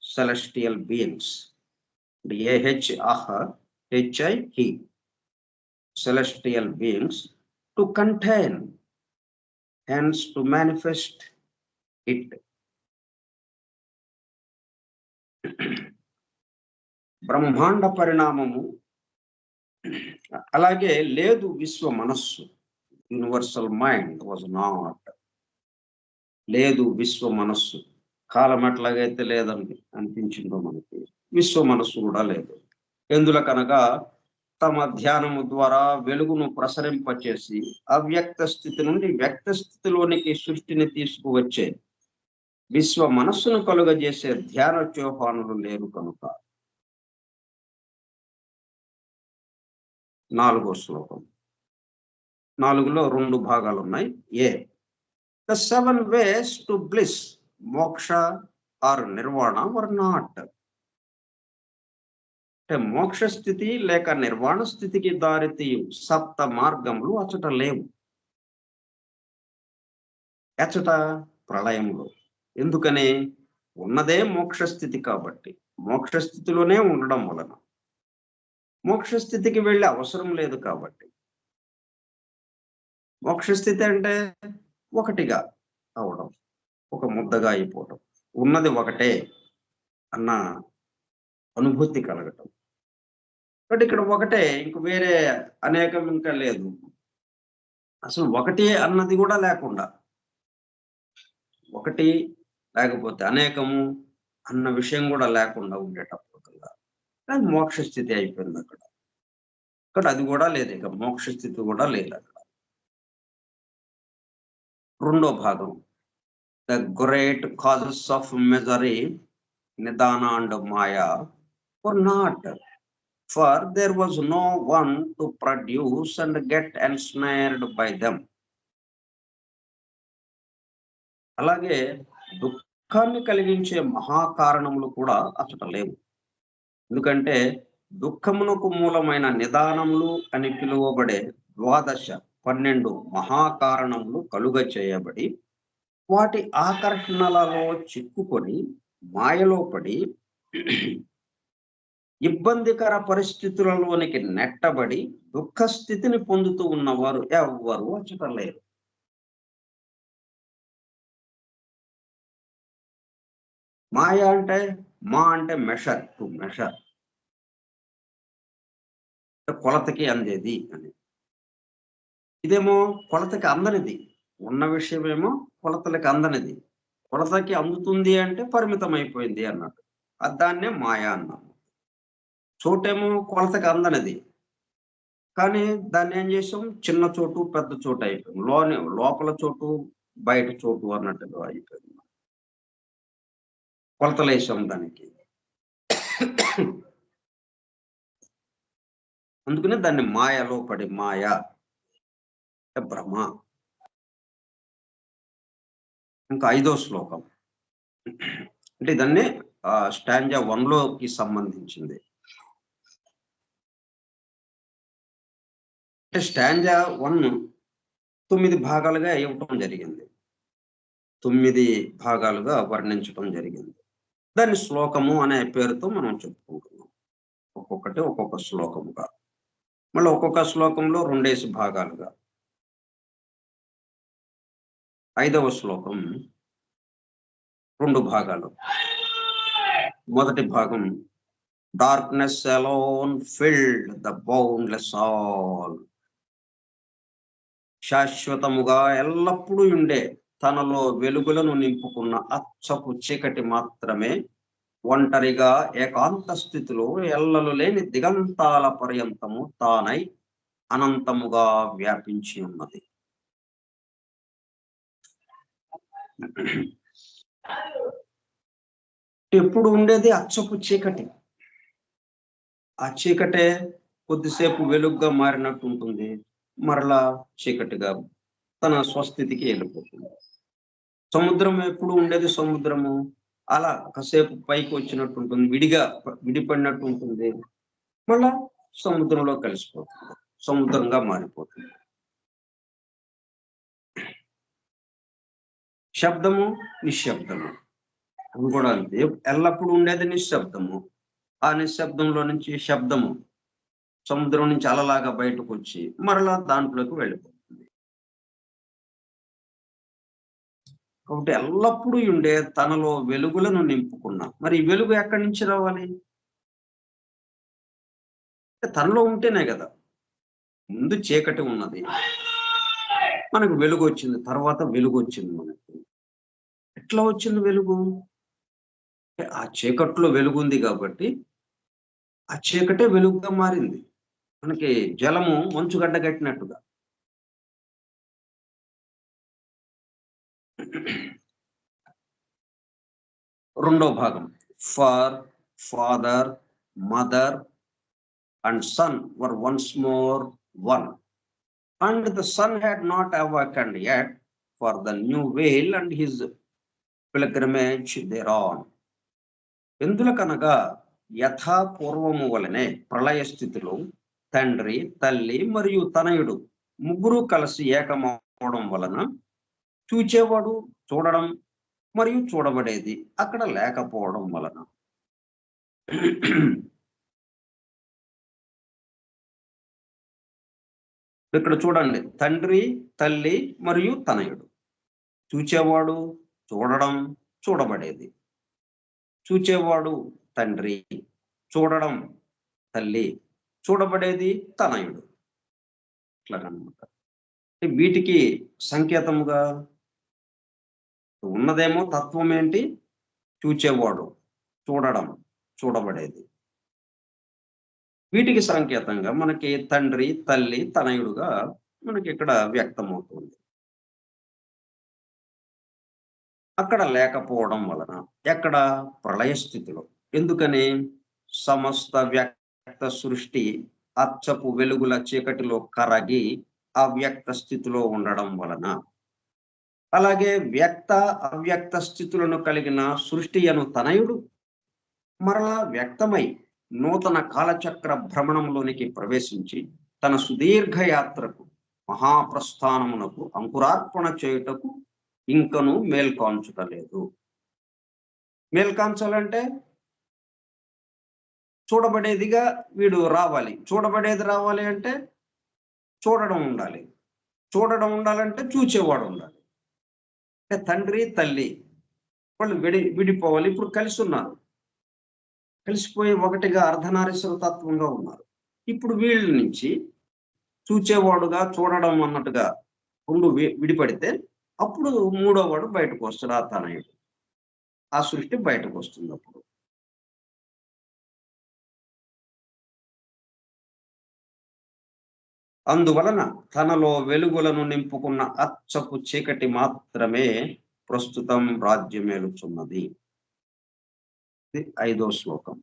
celestial beings. he celestial beings to contain, hence to manifest it. బ్రహ్మాండ పరిణామము అలాగే లేదు విశ్వ మనస్సు. యూనివర్సల్ మైండ్ వాజ్ నాట్, లేదు విశ్వ మనస్సు. కాలం ఎట్లాగైతే లేదని అనిపించిందో మనకి, విశ్వ మనస్సు కూడా లేదు. ఎందులకనగా తమ ధ్యానము ద్వారా వెలుగును ప్రసరింపచేసి అవ్యక్త స్థితి నుండి వ్యక్త స్థితిలోనికి సృష్టిని తీసుకువచ్చే విశ్వ మనస్సును కలుగజేసే ధ్యాన చోపానులు లేరు కనుక. 4వ శ్లోకం. 4లో 2 భాగాలు ఉన్నాయి. ఏ ద 7 ways to bliss, మోక్ష ఆర్ నిర్వాణ వర్ నాట్. అంటే మోక్ష స్థితి లేక నిర్వాణ స్థితికి దారితీయు 7 మార్గములు అచట లేవు. అచట ప్రళయంలో. ఎందుకని? ఉన్నదే మోక్ష స్థితి కాబట్టి, మోక్ష స్థితిలోనే ఉండడం వలన, మోక్ష స్థితికి వెళ్ళే అవసరం లేదు కాబట్టి. మోక్ష స్థితి అంటే ఒకటిగా అవడం, ఒక ముద్దగా అయిపోవడం, ఉన్నది ఒకటే అన్న అనుభూతి కలగటం. కాబట్టి ఇక్కడ ఒకటే, ఇంక వేరే అనేకం ఇంకా లేదు. అసలు ఒకటి అన్నది కూడా లేకుండా, ఒకటి లేకపోతే అనేకము అన్న విషయం కూడా లేకుండా ఉండేటప్పుడు కల్లా అది మోక్ష స్థితి అయిపోయింది అక్కడ. ఇక్కడ అది కూడా లేదు, ఇక మోక్ష స్థితి కూడా లేదు అక్కడ. 2వ భాగం. The great causes of misery, Nidana and Maya were not, for there was no one to produce and get ensnared by them. అలాగే దుఃఖాన్ని కలిగించే మహాకారణములు కూడా అచట లేవు. ఎందుకంటే దుఃఖమునకు మూలమైన నిదానములు అని పిలువబడే 12 మహాకారణములు కలుగ చేయబడి వాటి ఆకర్షణలలో చిక్కుకొని మాయలో పడి ఇబ్బందికర పరిస్థితులలోనికి నెట్టబడి దుఃఖ స్థితిని పొందుతూ ఉన్నవారు ఎవ్వరూ అచట లేరు. మాయ అంటే, మా అంటే మెషర్, టు మెషర్, కొలతకి అందేది అని. ఇదేమో కొలతకి అందనిది. ఉన్న విషయమేమో కొలతలకి అందనిది. కొలతకి అందుతుంది అంటే పరిమితం అయిపోయింది అన్నట్టు. దాన్నే మాయ అన్నాము. చోటేమో కొలతకి అందనిది, కానీ దాన్ని ఏం చేసాం, చిన్న చోటు పెద్ద చోటు అయిపోయింది. లోపల చోటు బయట చోటు అన్నట్టుగా అయిపోయింది. కొలతలేసాం దానికి. అందుకనే దాన్ని మాయలో పడి మాయ భ్రమ. ఇంకా 5వ శ్లోకం అంటే దాన్ని స్టాంజా 1లోకి సంబంధించింది. అంటే స్టాంజా 1 9 భాగాలుగా ఇవ్వటం జరిగింది. 9 భాగాలుగా వర్ణించటం జరిగింది. దాన్ని శ్లోకము అనే పేరుతో మనం చెప్పుకుంటున్నాం. ఒక్కొక్కటి ఒక్కొక్క శ్లోకముగా. మళ్ళీ ఒక్కొక్క శ్లోకంలో 2 భాగాలుగా. 5వ శ్లోకం 2 భాగాలు. మొదటి భాగం darkness alone filled the boundless all. శాశ్వతముగా ఎల్లప్పుడూ ఉండే తనలో వెలుగులను నింపుకున్న అచ్చపు చీకటి మాత్రమే ఒంటరిగా ఏకాంత స్థితిలో ఎల్లలు లేని దిగంతాల పర్యంతము తానై అనంతముగా వ్యాపించి ఉన్నది. ఎప్పుడు ఉండేది అచ్చపు చీకటి. ఆ చీకటే కొద్దిసేపు వెలుగుగా మారినట్టు ఉంటుంది. మరలా చీకటిగా తన స్వస్థితికి వెళ్ళిపోతుంది. సముద్రం ఎప్పుడు ఉండేది సముద్రము. అలా కాసేపు పైకి వచ్చినట్టు ఉంటుంది. విడిపడినట్టు ఉంటుంది. మళ్ళా సముద్రంలో కలిసిపోతుంది. సముద్రంగా మారిపోతుంది. శబ్దము, నిశ్శబ్దము. అవి కూడా అంతే. ఎల్లప్పుడూ ఉండేది నిశ్శబ్దము. ఆ నిశ్శబ్దంలో నుంచి శబ్దము సముద్రం నుంచి అలలాగా బయటకు వచ్చి మరలా దాంట్లోకి వెళ్ళిపోతుంది. కాబట్టి ఎల్లప్పుడూ ఉండే తనలో వెలుగులను నింపుకున్న మరి ఈ వెలుగు ఎక్కడి నుంచి రావాలి? తనలో ఉంటేనే కదా. ముందు చీకటి ఉన్నది. మనకు వెలుగు వచ్చింది. తర్వాత వెలుగు వచ్చింది మనకు. ఎట్లా వచ్చింది వెలుగు? ఆ చీకట్లో వెలుగుంది కాబట్టి ఆ చీకటే వెలుగుగా మారింది. మనకి జలము మంచుగడ్డ కట్టినట్టుగా. రెండో భాగం for father mother and son were once more one and the son had not awakened yet for the new veil and his pilgrimage thereon. ఎందులకనగా యథాపూర్వము వలనే ప్రళయ స్థితిలో తండ్రి తల్లి మరియు తనయుడు ముగ్గురు కలిసి ఏకమవడం వలన చూచేవాడు చూడడం మరియు చూడబడేది అక్కడ లేకపోవడం వలన. ఇక్కడ చూడండి, తండ్రి తల్లి మరియు తనయుడు. చూచేవాడు చూడడం చూడబడేది. చూచేవాడు తండ్రి, చూడడం తల్లి, చూడబడేది తనయుడు. ఇట్లాగనమాట. వీటికి సంకేతముగా ఉన్నదేమో తత్వం ఏంటి? చూచేవాడు, చూడడం, చూడబడేది. వీటికి సంకేతంగా మనకి తండ్రి తల్లి తనయుడుగా మనకి ఇక్కడ వ్యక్తమవుతుంది. అక్కడ లేకపోవడం వలన ఎక్కడ? ప్రళయ స్థితిలో. ఎందుకని? సమస్త వ్యక్త సృష్టి అచ్చపు వెలుగుల చీకటిలో కరగి అవ్యక్త స్థితిలో ఉండడం వలన. అలాగే వ్యక్త అవ్యక్త స్థితులను కలిగిన సృష్టి అను తనయుడు మరలా వ్యక్తమై నూతన కాలచక్ర భ్రమణంలోనికి ప్రవేశించి తన సుదీర్ఘ యాత్రకు మహాప్రస్థానమునకు అంకురార్పణ చేయుటకు ఇంకను మేల్కాంచుటలేదు. మేల్కాంచాలంటే చూడబడేదిగా వీడు రావాలి. చూడబడేది రావాలి అంటే చూడడం ఉండాలి. చూడడం ఉండాలంటే చూచేవాడు ఉండాలి. అంటే తండ్రి తల్లి వాళ్ళు విడిపోవాలి. ఇప్పుడు కలిసి ఉన్నారు. కలిసిపోయి ఒకటిగా అర్ధనారీశ్వర తత్వంగా ఉన్నారు. ఇప్పుడు వీళ్ళ నుంచి చూచేవాడుగా చూడడం అన్నట్టుగా రెండు విడిపడితే అప్పుడు మూడో వాడు బయటకు వస్తాడు. ఆ తనయుడు, ఆ సృష్టి బయటకు వస్తుంది. అప్పుడు అందువలన తనలో వెలుగులను నింపుకున్న అచ్చపు చీకటి మాత్రమే ప్రస్తుతం రాజ్యమేలుచున్నది. ఇది 5వ శ్లోకం.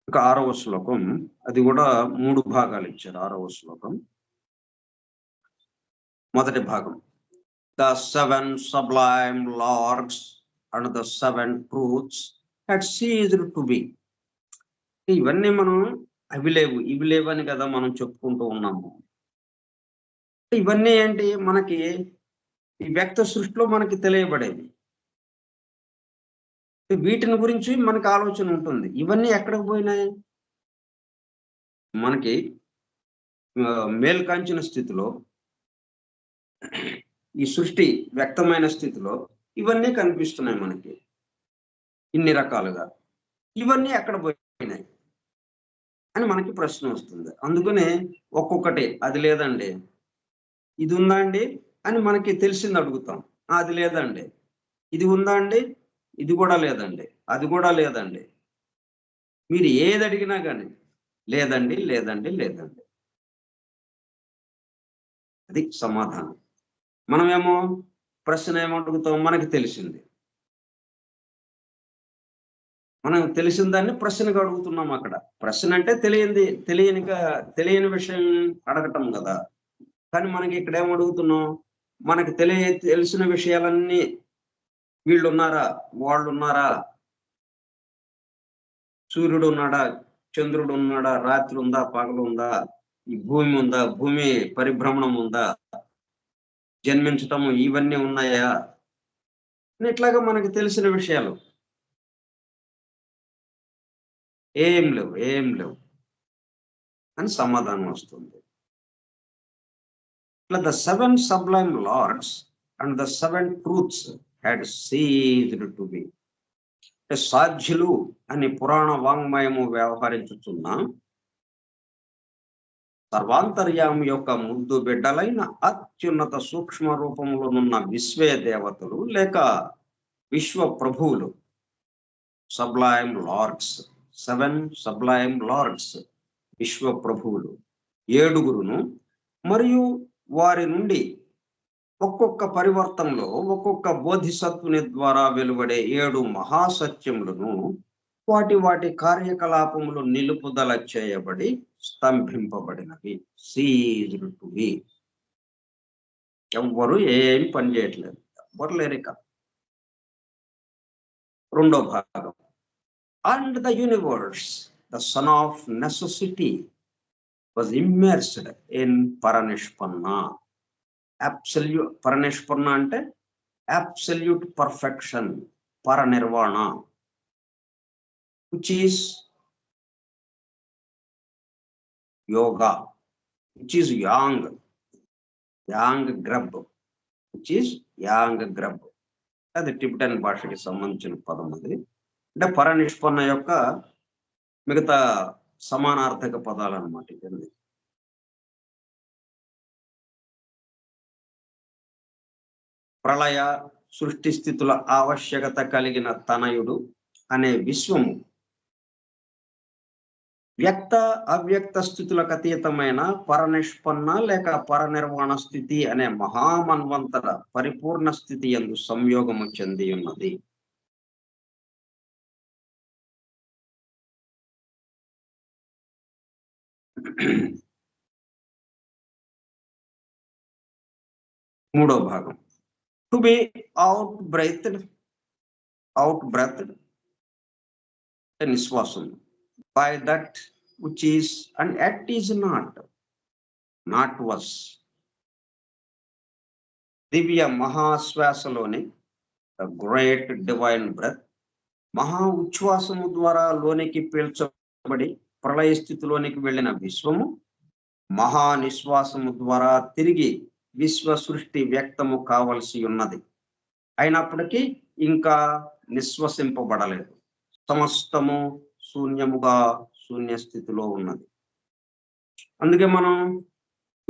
ఇక 6వ శ్లోకం, అది కూడా 3 భాగాలు ఇచ్చారు. 6వ శ్లోకం మొదటి భాగం, the 7 sublime larks and the 7 truths had ceased to be. ఇవన్నీ మనం అవి లేవు అని కదా మనం చెప్పుకుంటూ ఉన్నాము. ఇవన్నీ ఏంటి, మనకి ఈ వ్యక్త సృష్టిలో మనకి తెలియబడేవి. వీటిని గురించి మనకి ఆలోచన ఉంటుంది. ఇవన్నీ ఎక్కడికి పోయినాయి? మనకి మేల్కాంచిన స్థితిలో, ఈ సృష్టి వ్యక్తమైన స్థితిలో ఇవన్నీ కనిపిస్తున్నాయి మనకి ఇన్ని రకాలుగా. ఇవన్నీ ఎక్కడ పోయినాయి అని మనకి ప్రశ్న వస్తుంది. అందుకనే ఒక్కొక్కటి అది లేదండి, ఇది ఉందా అండి అని మనకి తెలిసింది అడుగుతాం. అది లేదండి. ఇది ఉందా అండి? ఇది కూడా లేదండి. అది కూడా లేదండి. మీరు ఏది అడిగినా కానీ లేదండి, లేదండి, లేదండి, అది సమాధానం. మనమేమో ప్రశ్న ఏమడుగుతాం? మనకి తెలిసింది, మనం తెలిసిన దాన్ని ప్రశ్నగా అడుగుతున్నాం. అక్కడ ప్రశ్న అంటే తెలియని విషయం అడగటం కదా. కానీ మనకి ఇక్కడ ఏం అడుగుతున్నాం? మనకి తెలిసిన విషయాలన్నీ, వీళ్ళు ఉన్నారా, వాళ్ళు ఉన్నారా, సూర్యుడు ఉన్నాడా, చంద్రుడు ఉన్నాడా, రాత్రి ఉందా, పగలు ఉందా, ఈ భూమి ఉందా, భూమి పరిభ్రమణం ఉందా, జన్మించటము ఇవన్నీ ఉన్నాయా, ఇట్లాగా మనకి తెలిసిన విషయాలు ఏం లేవు అని సమాధానం వస్తుంది. ఇట్లా the 7 sublime lords and the 7 truths had ceased to be. సాధ్యులు అని పురాణ వాంగ్మయము వ్యవహరించుతున్న సర్వాంతర్యామి యొక్క ముద్దు బిడ్డలైన అత్యున్నత సూక్ష్మ రూపంలోనున్న విశ్వే దేవతలు లేక విశ్వ ప్రభువులు, సబ్లైమ్ లార్డ్స్, 7 sublime lords, విశ్వ ప్రభువులు 7గురును, మరియు వారి నుండి ఒక్కొక్క పరివర్తనలో ఒక్కొక్క బోధిసత్వుని ద్వారా వెలువడే 7 మహాసత్యములను వాటి కార్యకలాపములు నిలుపుదల చేయబడి స్తంభింపబడినవి. Seized to be. ఎవ్వరు ఏం పని చేయట్లేదు, ఎవ్వరు లేరిక. 2వ భాగం, and the universe the son of necessity was immersed in Paranishpanna. Absolute Paranishpanna అంటే absolute perfection, Paranirvana, which is yoga, which is yang grub, which is yang grub. అది టిబెటన్ భాషకి సంబంధించిన పదం. అది అంటే పరనిష్పన్న యొక్క మిగతా సమానార్థక పదాలు అన్నమాట. ఇది ప్రళయ సృష్టి స్థితుల ఆవశ్యకత కలిగిన తనయుడు అనే విశ్వము వ్యక్త అవ్యక్త స్థితులకు అతీతమైన పరనిష్పన్న లేక పరనిర్వాణ స్థితి అనే మహామన్వంతర పరిపూర్ణ స్థితి యందు సంయోగము చెంది ఉన్నది. మూడో భాగం, టు బి అవుట్ బ్రెత్డ్ నిశ్వాసం, by that which is and yet is not was. దివ్య మహాశ్వాసలోని the great divine breath, మహా ఉచ్ఛ్వాసము ద్వారా లోనికి పీల్చబడి ప్రళయ స్థితిలోనికి వెళ్ళిన విశ్వము మహా నిశ్వాసము ద్వారా తిరిగి విశ్వ సృష్టి వ్యక్తము కావలసి ఉన్నది. అయినప్పటికీ ఇంకా నిశ్వసింపబడలేదు. సమస్తము శూన్య స్థితిలో ఉన్నది. అందుకే మనం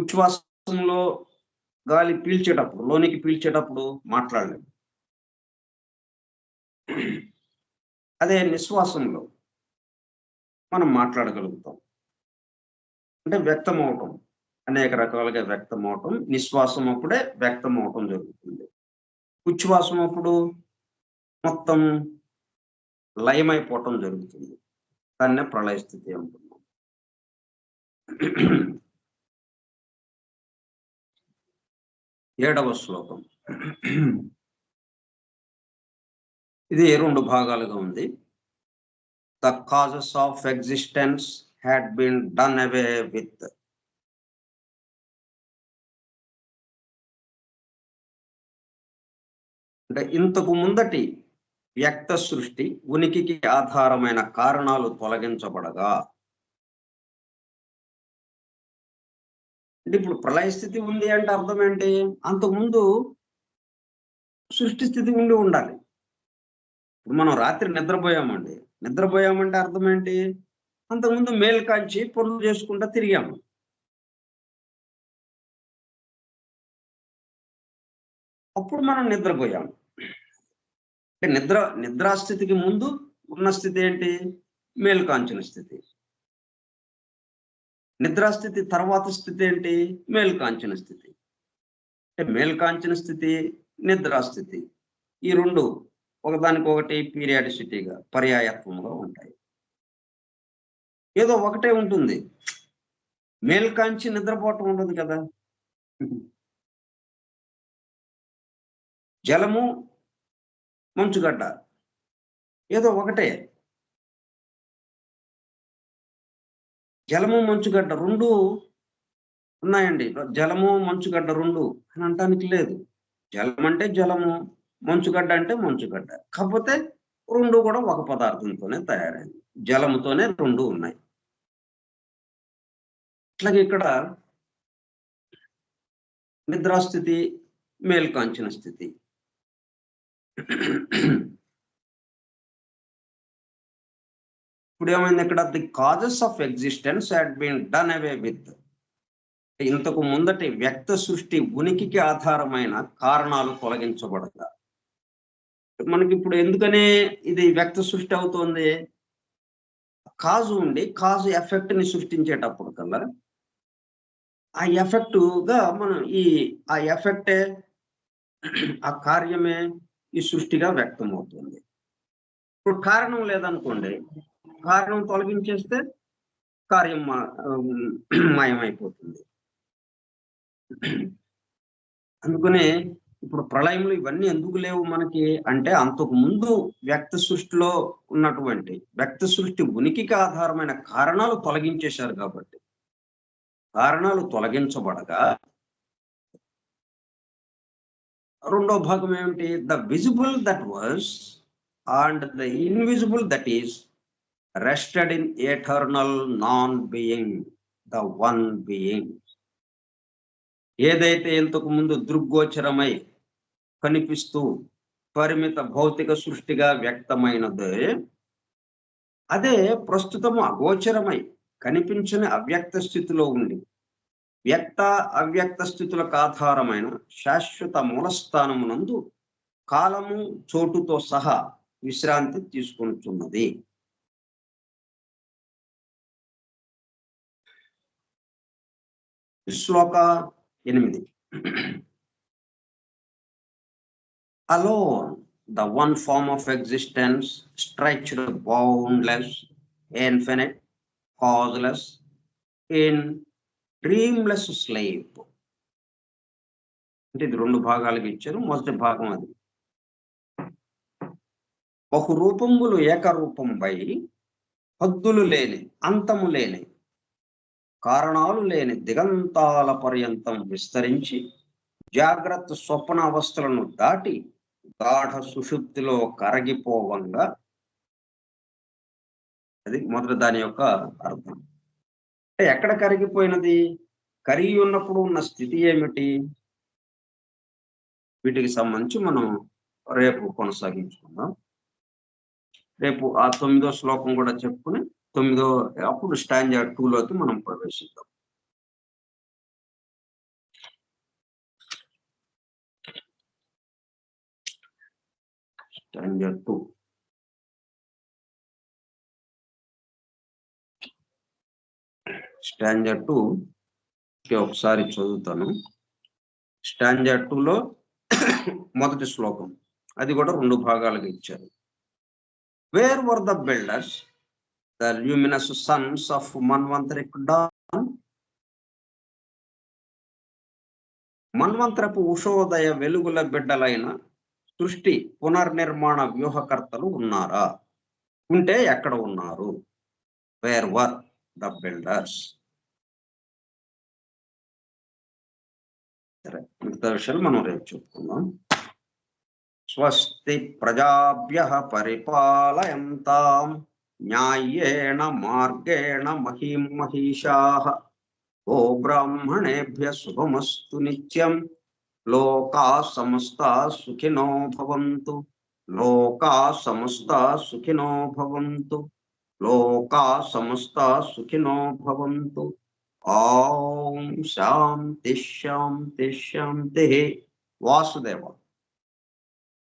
ఉచ్ఛ్వాసంలో గాలి పీల్చేటప్పుడు, లోనికి పీల్చేటప్పుడు మాట్లాడలేము. అదే నిశ్వాసంలో మనం మాట్లాడగలుగుతాం. అంటే వ్యక్తం అవటం, అనేక రకాలుగా వ్యక్తం అవటం. నిశ్వాసం అప్పుడే వ్యక్తం అవటం జరుగుతుంది. ఉచ్ఛ్వాసం అప్పుడు మొత్తం లయమైపోవటం జరుగుతుంది. దాన్నే ప్రళయ స్థితి అంటున్నాం. 7వ శ్లోకం. ఇది 2 భాగాలుగా ఉంది. The causes of existence had been done away with. అంటే ఇంతకు ముందటి వ్యక్త సృష్టి ఉనికికి ఆధారమైన కారణాలు తొలగించబడగా, అంటే ఇప్పుడు ప్రళయ స్థితి ఉంది అంటే అర్థం ఏంటి? అంతకుముందు సృష్టి స్థితి ఉండి ఉండాలి. ఇప్పుడు మనం రాత్రి నిద్రపోయామంటే అర్థం ఏంటి? అంతకుముందు మేలు కాంచి పనులు చేసుకుంటా తిరిగాము. అప్పుడు మనం నిద్రపోయాము. నిద్రాస్థితికి ముందు ఉన్న స్థితి ఏంటి? మేలు కాంచిన స్థితి. నిద్రాస్థితి తర్వాత స్థితి ఏంటి? మేలు కాంచిన స్థితి. అంటే మేలు కాంచిన స్థితి, నిద్రాస్థితి, ఈ 2 ఒకదానికొకటి పీరియాడిసిటీగా పర్యాయత్వంగా ఉంటాయి. ఏదో ఒకటే ఉంటుంది, మేలు కాంచి నిద్రపోవటం ఉండదు కదా. జలము, మంచుగడ్డ ఏదో ఒకటే. జలము మంచుగడ్డ 2 ఉన్నాయండి. జలము మంచుగడ్డ 2 అని అనటానికి లేదు. జలం అంటే జలము, మంచుగడ్డ అంటే మంచుగడ్డ. కాకపోతే 2 కూడా ఒక పదార్థంతోనే తయారైంది. జలముతోనే 2 ఉన్నాయి. అట్లాగే ఇక్కడ నిద్రాస్థితి, మేలు కాంచిన స్థితి. ఇప్పుడు ఏమైంది ఇక్కడ? The causes of existence had been done away with. ఇంతకు ముందటి వ్యక్త సృష్టి ఉనికికి ఆధారమైన కారణాలు తొలగించబడగా. మనకి ఇప్పుడు ఎందుకనే ఇది వ్యక్త సృష్టి అవుతోంది? కాజు ఉండి కాజు ఎఫెక్ట్ ని సృష్టించేటప్పుడు కల్లా ఆ ఎఫెక్ట్ గా మనం ఆ ఎఫెక్టే, ఆ కార్యమే ఈ సృష్టిగా వ్యక్తం అవుతుంది. ఇప్పుడు కారణం లేదనుకోండి, కారణం తొలగించేస్తే కార్యం మాయమైపోతుంది. అందుకనే ఇప్పుడు ప్రళయంలో ఇవన్నీ ఎందుకు లేవు మనకి అంటే, అంతకు ముందు వ్యక్త సృష్టిలో ఉన్నటువంటి వ్యక్త సృష్టి ఉనికికి ఆధారమైన కారణాలు తొలగించేశారు కాబట్టి. కారణాలు తొలగించబడగా రెండో భాగం ఏమిటి? The visible that was and the invisible that is rested in eternal non being, the one being. ఏదైతే ఇంతకు ముందు దృగ్గోచరమై కనిపిస్తూ పరిమిత భౌతిక సృష్టిగా వ్యక్తమైనదే, అదే ప్రస్తుతము అగోచరమై కనిపించని అవ్యక్త స్థితిలో ఉండి వ్యక్త అవ్యక్త స్థితులకు ఆధారమైన శాశ్వత మూలస్థానమునందు కాలము చోటుతో సహా విశ్రాంతి తీసుకుంటున్నది. శ్లోక 8. Alone, the one form of existence, stretched, boundless, infinite, causeless, in dreamless sleep. అంటే ఇది 2 భాగాలుగా ఇచ్చారు. మొదటి భాగం అది. బహురూపములు ఏకరూపంపై హద్దులు లేని, అంతము లేని, కారణాలు లేని దిగంతాల పర్యంతం విస్తరించి జాగ్రత్త స్వప్న అవస్థలను దాటి గాఢ సుషుప్తిలో కరగిపోవంగా. అది మొదటి దాని యొక్క అర్థం. అంటే ఎక్కడ కరిగిపోయినది? కరిగి ఉన్నప్పుడు ఉన్న స్థితి ఏమిటి? వీటికి సంబంధించి మనం రేపు కొనసాగించుకుందాం. రేపు ఆ 9వ శ్లోకం కూడా చెప్పుకుని అప్పుడు స్టాంజా 2లోకి మనం ప్రవేశిద్దాం. స్టాంజా 2 స్టాంజా 2 ఒకసారి చదువుతాను. స్టాంజా 2లో మొదటి శ్లోకం, అది కూడా 2 భాగాలుగా ఇచ్చారు. Where were the builders the luminous sons of Manvantaric dawn. మన్వంతరపు ఉషోదయ వెలుగుల బిడ్డలైన సృష్టి పునర్నిర్మాణ వ్యూహకర్తలు ఉన్నారా? ఉంటే ఎక్కడ ఉన్నారు? Where were the builders? సరే, మిగతా విషయాలు మనం రేపు చెప్పుకుందాం. స్వస్తి ప్రజాభ్యః పరిపాలయంతాం న్యాయేణ మార్గేణ మహీం మహిషాః. ఓ బ్రాహ్మణేభ్యః శుభమస్తు నిత్యం. లోకాః సమస్తాః సుఖినో భవంతు. లోకాః సమస్తాః సుఖినో భవంతు. లోకాః సమస్తాః సుఖినో భవంతు. ఓం శాంతి శాంతి శాంతి. వాసుదేవ.